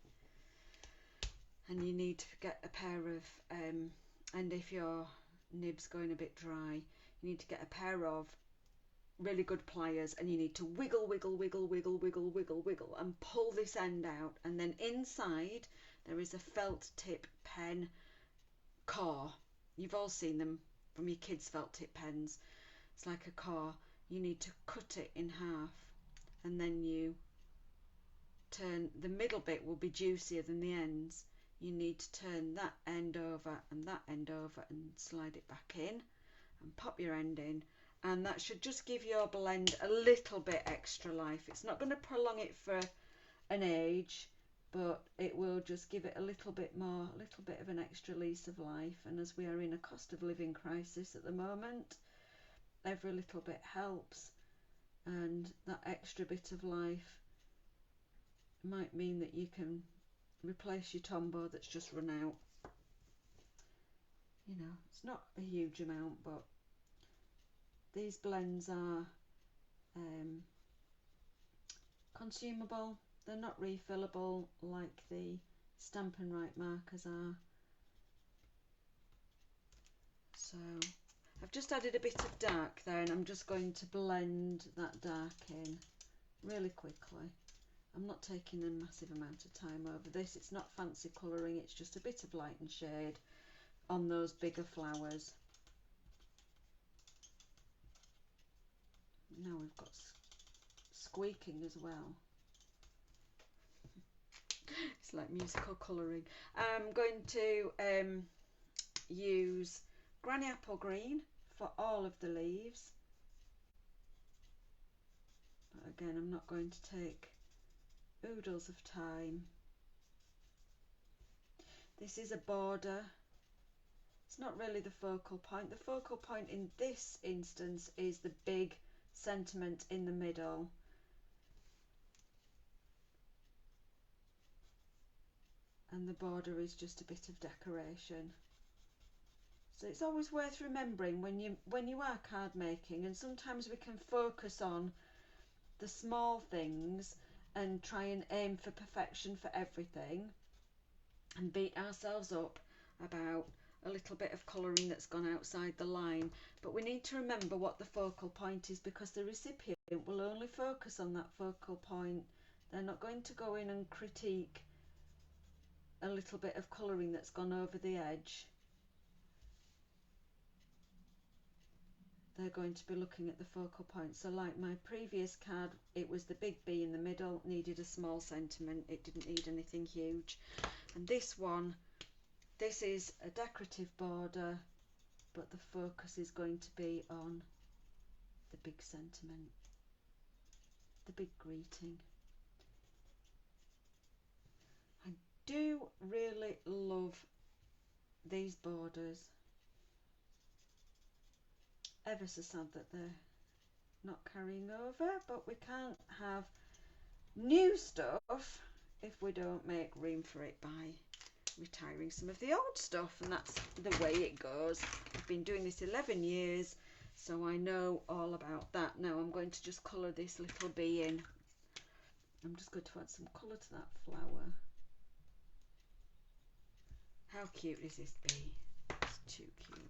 and you need to get a pair of, and if your nib's going a bit dry, you need to get a pair of really good pliers, and you need to wiggle, wiggle, wiggle, wiggle, wiggle, wiggle, wiggle, and pull this end out, and then inside there is a felt tip pen core. You've all seen them from your kids' felt tip pens. It's like a core. You need to cut it in half, and then you turn, the middle bit will be juicier than the ends. You need to turn that end over and that end over and slide it back in and pop your end in, and that should just give your blend a little bit extra life. It's not going to prolong it for an age, but it will just give it a little bit of an extra lease of life. And as we are in a cost of living crisis at the moment, every little bit helps, and that extra bit of life might mean that you can replace your Tombow that's just run out. You know, it's not a huge amount, but these blends are consumable. They're not refillable like the Stampin' Right markers are. So I've just added a bit of dark there, and I'm just going to blend that dark in really quickly. I'm not taking a massive amount of time over this. It's not fancy colouring, it's just a bit of light and shade on those bigger flowers. Now we've got squeaking as well. It's like musical colouring. I'm going to use Granny Apple Green for all of the leaves. But again, I'm not going to take oodles of time. This is a border. It's not really the focal point. The focal point in this instance is the big sentiment in the middle. And the border is just a bit of decoration. So it's always worth remembering when you are card making, and sometimes we can focus on the small things and try and aim for perfection for everything and beat ourselves up about a little bit of colouring that's gone outside the line. But we need to remember what the focal point is, because the recipient will only focus on that focal point. They're not going to go in and critique a little bit of colouring that's gone over the edge. They're going to be looking at the focal point. So like my previous card, it was the big B in the middle, needed a small sentiment, it didn't need anything huge. And this one, this is a decorative border, but the focus is going to be on the big sentiment, the big greeting. I do really love these borders. Ever so sad that they're not carrying over, but we can't have new stuff if we don't make room for it by retiring some of the old stuff, and that's the way it goes. I've been doing this 11 years, so I know all about that. Now I'm going to just colour this little bee in. I'm just going to add some colour to that flower. How cute is this bee? It's too cute.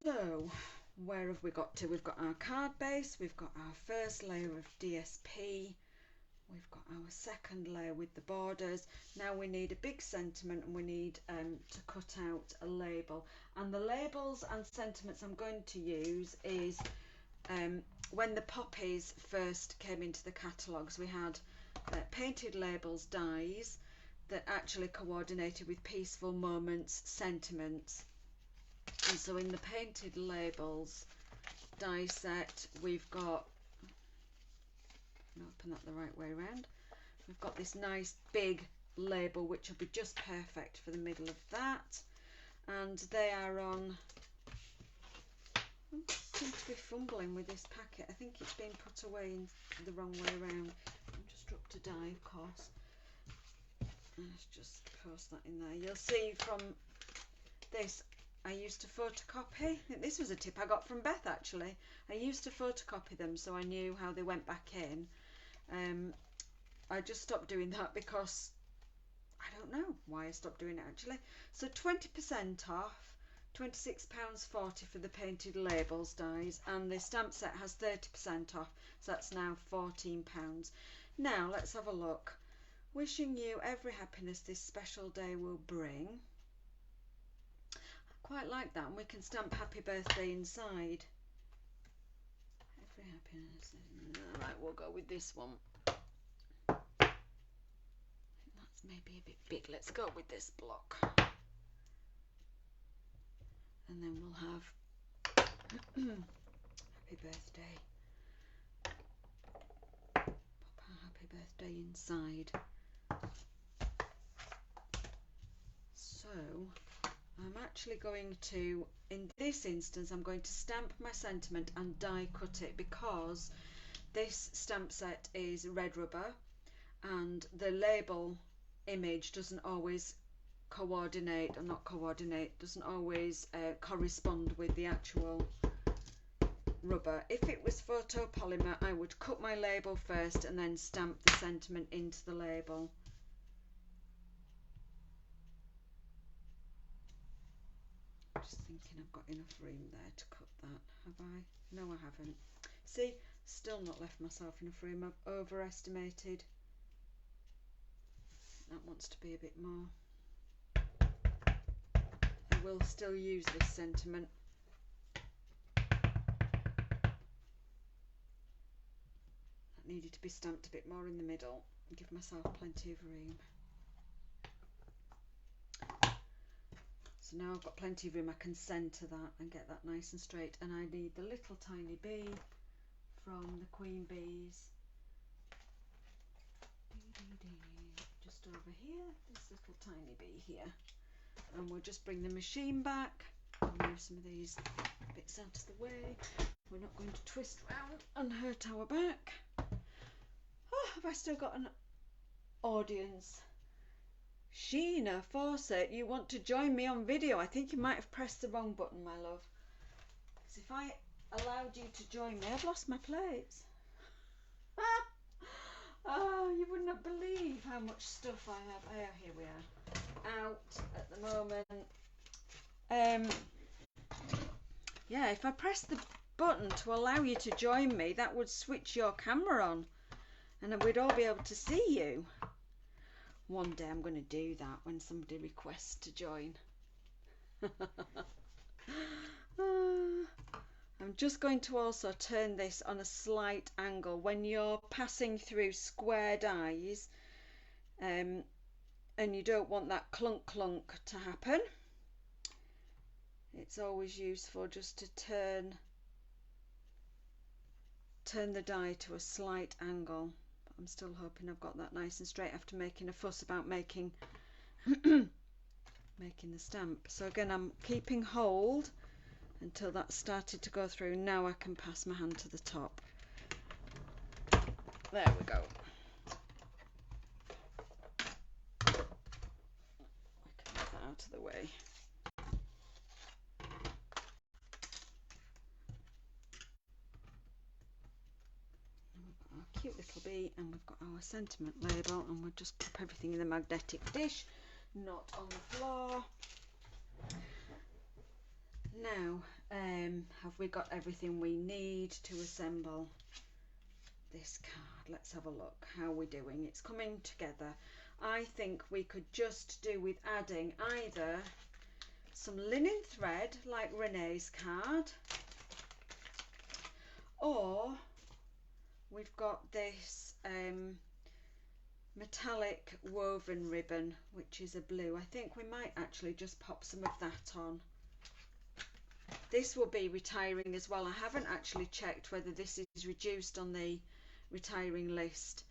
So, where have we got to? We've got our card base, we've got our first layer of DSP, we've got our second layer with the borders. Now we need a big sentiment, and we need to cut out a label. And the labels and sentiments I'm going to use is when the poppies first came into the catalogues, we had painted labels dies that actually coordinated with peaceful moments, sentiments. And so in the painted labels die set, we've got, open that the right way around, we've got this nice big label which will be just perfect for the middle of that, and they are on, I seem to be fumbling with this packet. I think it's been put away in the wrong way around. I'm just dropped a die, of course. Let's just post that in there. You'll see from this, I used to photocopy. I think this was a tip I got from Beth actually. I used to photocopy them so I knew how they went back in. I just stopped doing that because I don't know why I stopped doing it actually. So 20% off, £26.40 for the painted labels dies, and the stamp set has 30% off, so that's now £14. Now let's have a look. Wishing you every happiness this special day will bring. Quite like that, and we can stamp happy birthday inside. Every happiness. Alright, we'll go with this one. I think that's maybe a bit big. Let's go with this block. And then we'll have Happy birthday. Pop our happy birthday inside. So I'm actually going to, in this instance, I'm going to stamp my sentiment and die cut it, because this stamp set is red rubber and the label image doesn't always coordinate, or not coordinate, doesn't always correspond with the actual rubber. If it was photopolymer, I would cut my label first and then stamp the sentiment into the label. Just thinking I've got enough room there to cut that. Have I? No, I haven't. See, still not left myself enough room. I've overestimated. That wants to be a bit more. I will still use this sentiment. That needed to be stamped a bit more in the middle and give myself plenty of room. So now I've got plenty of room, I can centre that and get that nice and straight. And I need the little tiny bee from the Queen Bees. Just over here, this little tiny bee here. And we'll just bring the machine back and move some of these bits out of the way. We're not going to twist round and hurt our back. Oh, have I still got an audience? Sheena Fawcett, you want to join me on video? I think you might have pressed the wrong button, my love. Because if I allowed you to join me, I've lost my plates. Oh, you wouldn't believe how much stuff I have. Oh, here we are. Out at the moment. Yeah, if I press the button to allow you to join me, that would switch your camera on and we'd all be able to see you. One day I'm going to do that when somebody requests to join. I'm just going to also turn this on a slight angle. When you're passing through square dies and you don't want that clunk clunk to happen, it's always useful just to turn the die to a slight angle. I'm still hoping I've got that nice and straight after making a fuss about making making the stamp. So again, I'm keeping hold until that's started to go through. Now I can pass my hand to the top. There we go. I can get that out of the way. Cute little bee, and we've got our sentiment label, and we'll just pop everything in the magnetic dish, not on the floor. Now, have we got everything we need to assemble this card? Let's have a look how we're doing. It's coming together. I think we could just do with adding either some linen thread like Renee's card, or we've got this metallic woven ribbon, which is a blue. I think we might actually just pop some of that on. This will be retiring as well. I haven't actually checked whether this is reduced on the retiring list,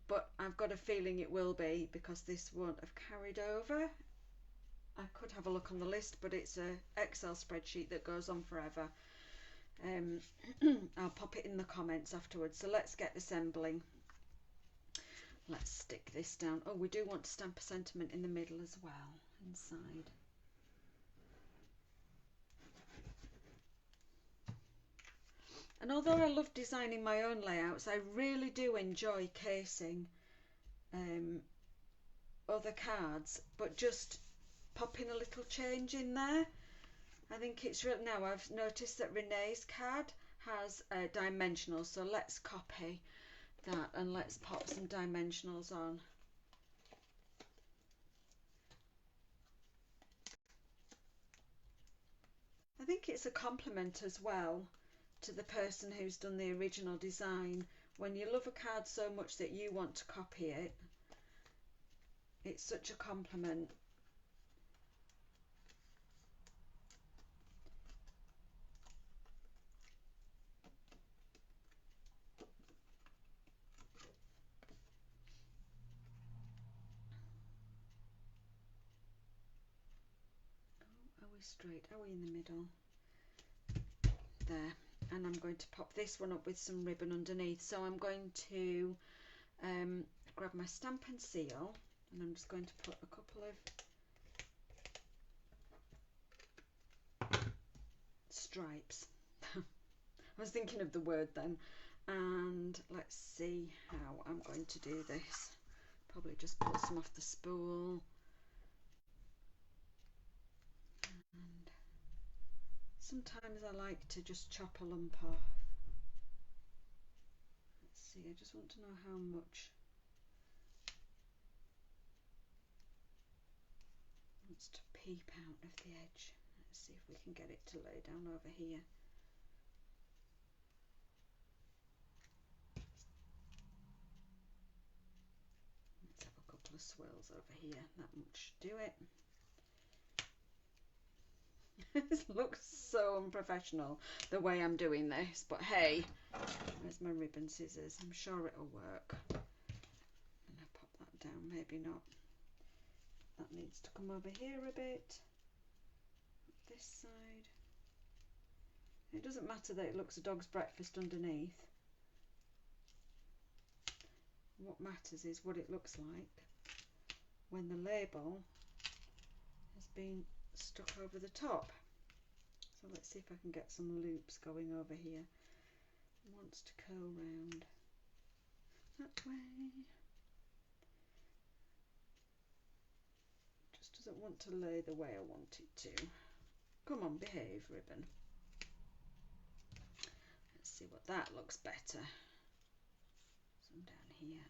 but I've got a feeling it will be, because this won't have carried over. I could have a look on the list, but it's an Excel spreadsheet that goes on forever. I'll pop it in the comments afterwards. So let's get assembling. Let's stick this down. Oh, we do want to stamp a sentiment in the middle as well, inside. And although I love designing my own layouts, I really do enjoy casing other cards, but just popping a little change in there. I think it's real. Now I've noticed that Renee's card has dimensionals, so let's copy that and let's pop some dimensionals on. I think it's a compliment as well to the person who's done the original design. When you love a card so much that you want to copy it, it's such a compliment. we straight? Are we in the middle? There. And I'm going to pop this one up with some ribbon underneath. So I'm going to grab my Stampin' Seal, and I'm just going to put a couple of stripes. I was thinking of the word then. And let's see how I'm going to do this. Probably just pull some off the spool. And sometimes I like to just chop a lump off. Let's see, I just want to know how much wants to peep out of the edge. Let's see if we can get it to lay down over here. Let's have a couple of swirls over here. That much should do it. This looks so unprofessional the way I'm doing this, but hey, where's my ribbon scissors? I'm sure it'll work. And I pop that down, maybe not. That needs to come over here a bit. This side. It doesn't matter that it looks a dog's breakfast underneath. What matters is what it looks like when the label has been stuck over the top. So let's see if I can get some loops going over here. It wants to curl round that way. Just doesn't want to lay the way I want it to. Come on, behave, ribbon. Let's see what that looks better. Some down here.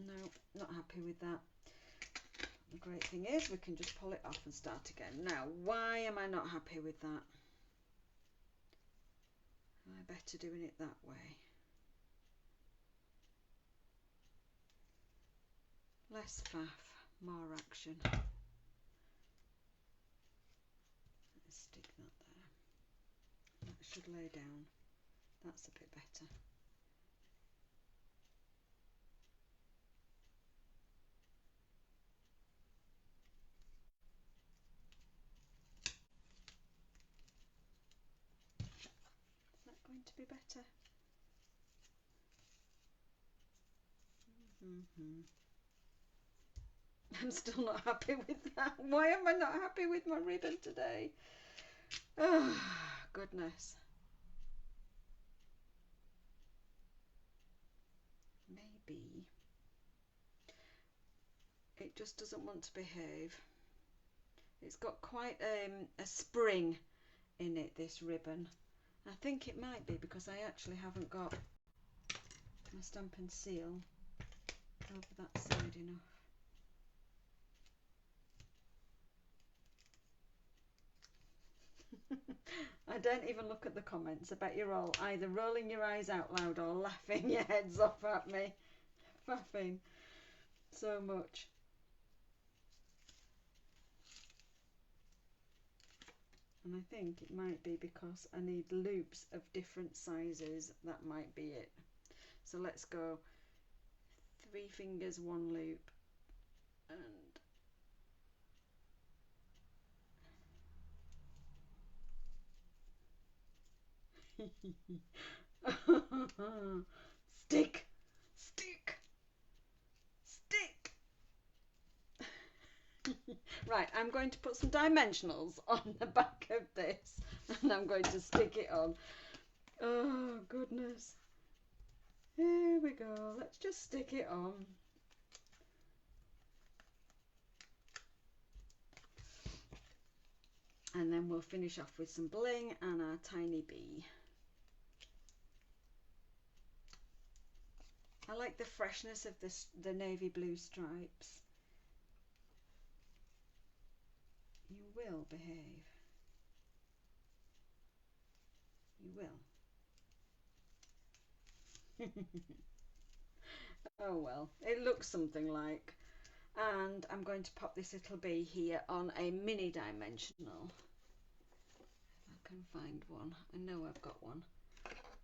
No, not happy with that. The great thing is we can just pull it off and start again. Now, why am I not happy with that? Am I better doing it that way? Less faff, more action. Let's stick that there. That should lay down. That's a bit better. Is that going to be better? I'm still not happy with that. Why am I not happy with my ribbon today? Oh, goodness. Maybe it just doesn't want to behave. It's got quite a spring in it, this ribbon. I think it might be because I actually haven't got my Stampin' Seal over that side enough. I don't even look at the comments. I bet you're all either rolling your eyes out loud or laughing your heads off at me. Faffing so much. And I think it might be because I need loops of different sizes. That might be it. So let's go 3 fingers, 1 loop, and stick, stick, stick. Right, I'm going to put some dimensionals on the back of this and I'm going to stick it on. Oh goodness. Here we go. Let's just stick it on. And then we'll finish off with some bling and our tiny bee. I like the freshness of the navy blue stripes. You will behave. You will. Oh well, it looks something like. And I'm going to pop this little bee here on a mini dimensional. If I can find one. I know I've got one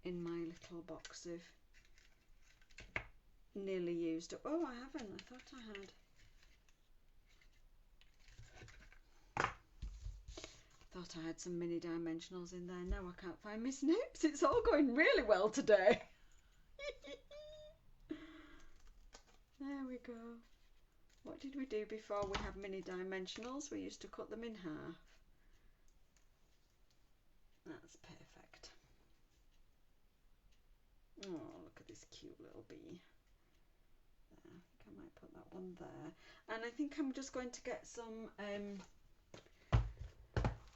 in my little box of nearly used up. Oh, I haven't. I thought I had. Thought I had some mini dimensionals in there. No, I can't find my snips. It's all going really well today. There we go. What did we do before we had mini dimensionals? We used to cut them in half. That's perfect. Oh, look at this cute little bee. There, I think I might put that one there. And I think I'm just going to get some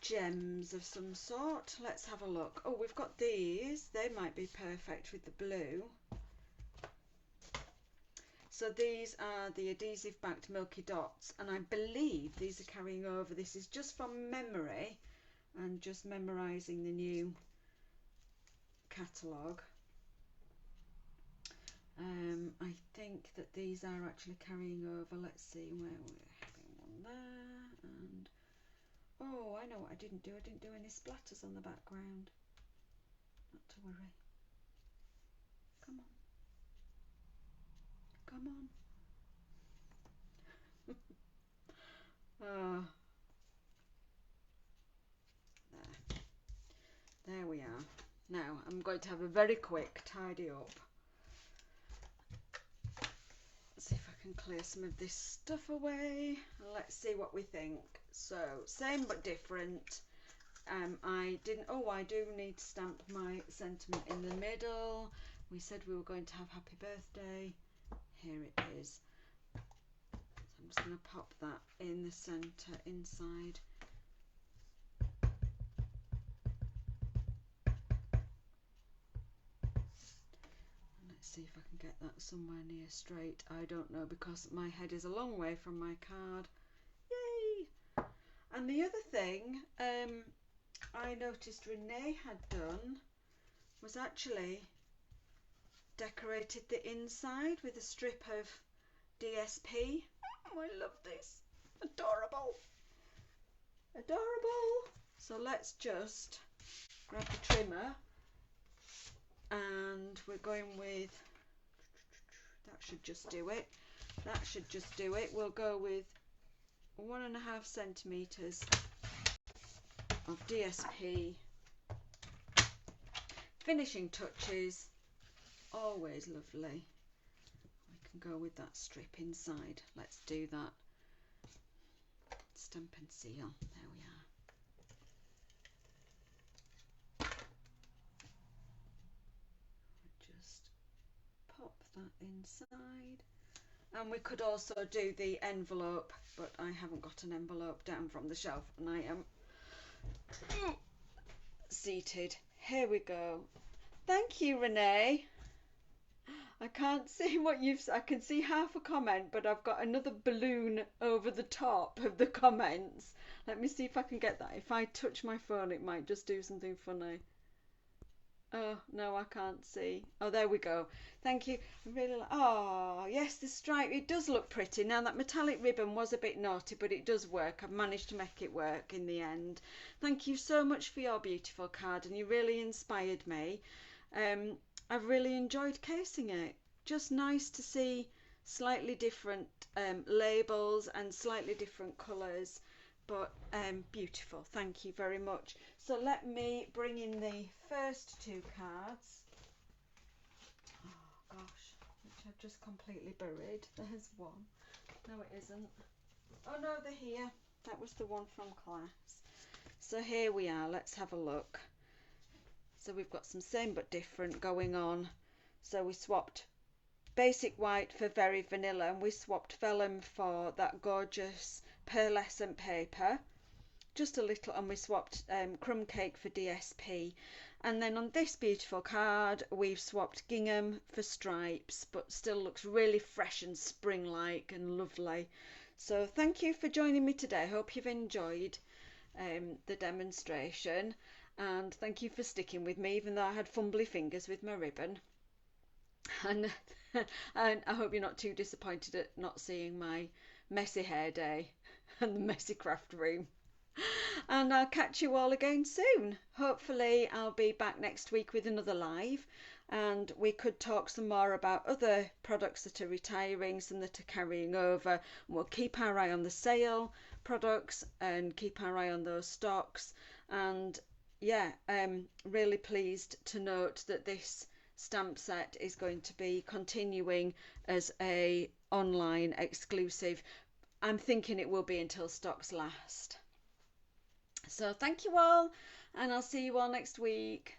gems of some sort. Let's have a look. Oh, we've got these. They might be perfect with the blue. So these are the adhesive backed milky dots, and I believe these are carrying over. This is just from memory and just memorising the new catalogue. I think that these are actually carrying over. Let's see where we're having one there, and oh, I know what I didn't do. I didn't do any splatters on the background. Not to worry. Come on. Come on. Oh, there we are. Now I'm going to have a very quick tidy up. See if I can clear some of this stuff away. Let's see what we think. So same but different. I do need to stamp my sentiment in the middle. We said we were going to have happy birthday. Here it is. So I'm just going to pop that in the centre inside. And let's see if I can get that somewhere near straight. I don't know, because my head is a long way from my card. Yay! And the other thing I noticed Renee had done was actually decorated the inside with a strip of DSP. Oh, I love this. Adorable. Adorable. So let's just grab the trimmer, and we're going with, that should just do it. That should just do it. We'll go with 1.5 centimetres of DSP. Finishing touches, always lovely. We can go with that strip inside. Let's do that. Stamp and seal. There we are. Just pop that inside. And we could also do the envelope, but I haven't got an envelope down from the shelf, and I am seated. Here we go. Thank you, Renee. I can't see what I can see half a comment, but I've got another balloon over the top of the comments. Let me see if I can get that. If I touch my phone, it might just do something funny. Oh, no, I can't see. Oh, there we go. Thank you. Really oh, yes, the stripe. It does look pretty. Now, that metallic ribbon was a bit naughty, but it does work. I've managed to make it work in the end. Thank you so much for your beautiful card, and you really inspired me. I've really enjoyed casing it. Just nice to see slightly different labels and slightly different colours, but beautiful. Thank you very much. So let me bring in the first two cards. Oh gosh, which I've just completely buried. There's one. No, it isn't. Oh no, they're here. That was the one from class. So here we are. Let's have a look. So we've got some same but different going on. So we swapped basic white for very vanilla, and we swapped vellum for that gorgeous pearlescent paper. Just a little, and we swapped crumb cake for DSP. And then on this beautiful card, we've swapped gingham for stripes, but still looks really fresh and spring-like and lovely. So thank you for joining me today. I hope you've enjoyed the demonstration, and thank you for sticking with me, even though I had fumbly fingers with my ribbon. And, and I hope you're not too disappointed at not seeing my messy hair day and the messy craft room. And I'll catch you all again soon. Hopefully I'll be back next week with another live. and we could talk some more about other products that are retiring, some that are carrying over. We'll keep our eye on the sale products and keep our eye on those stocks. And yeah, really pleased to note that this stamp set is going to be continuing as a online exclusive. I'm thinking it will be until stocks last. So thank you all, and I'll see you all next week.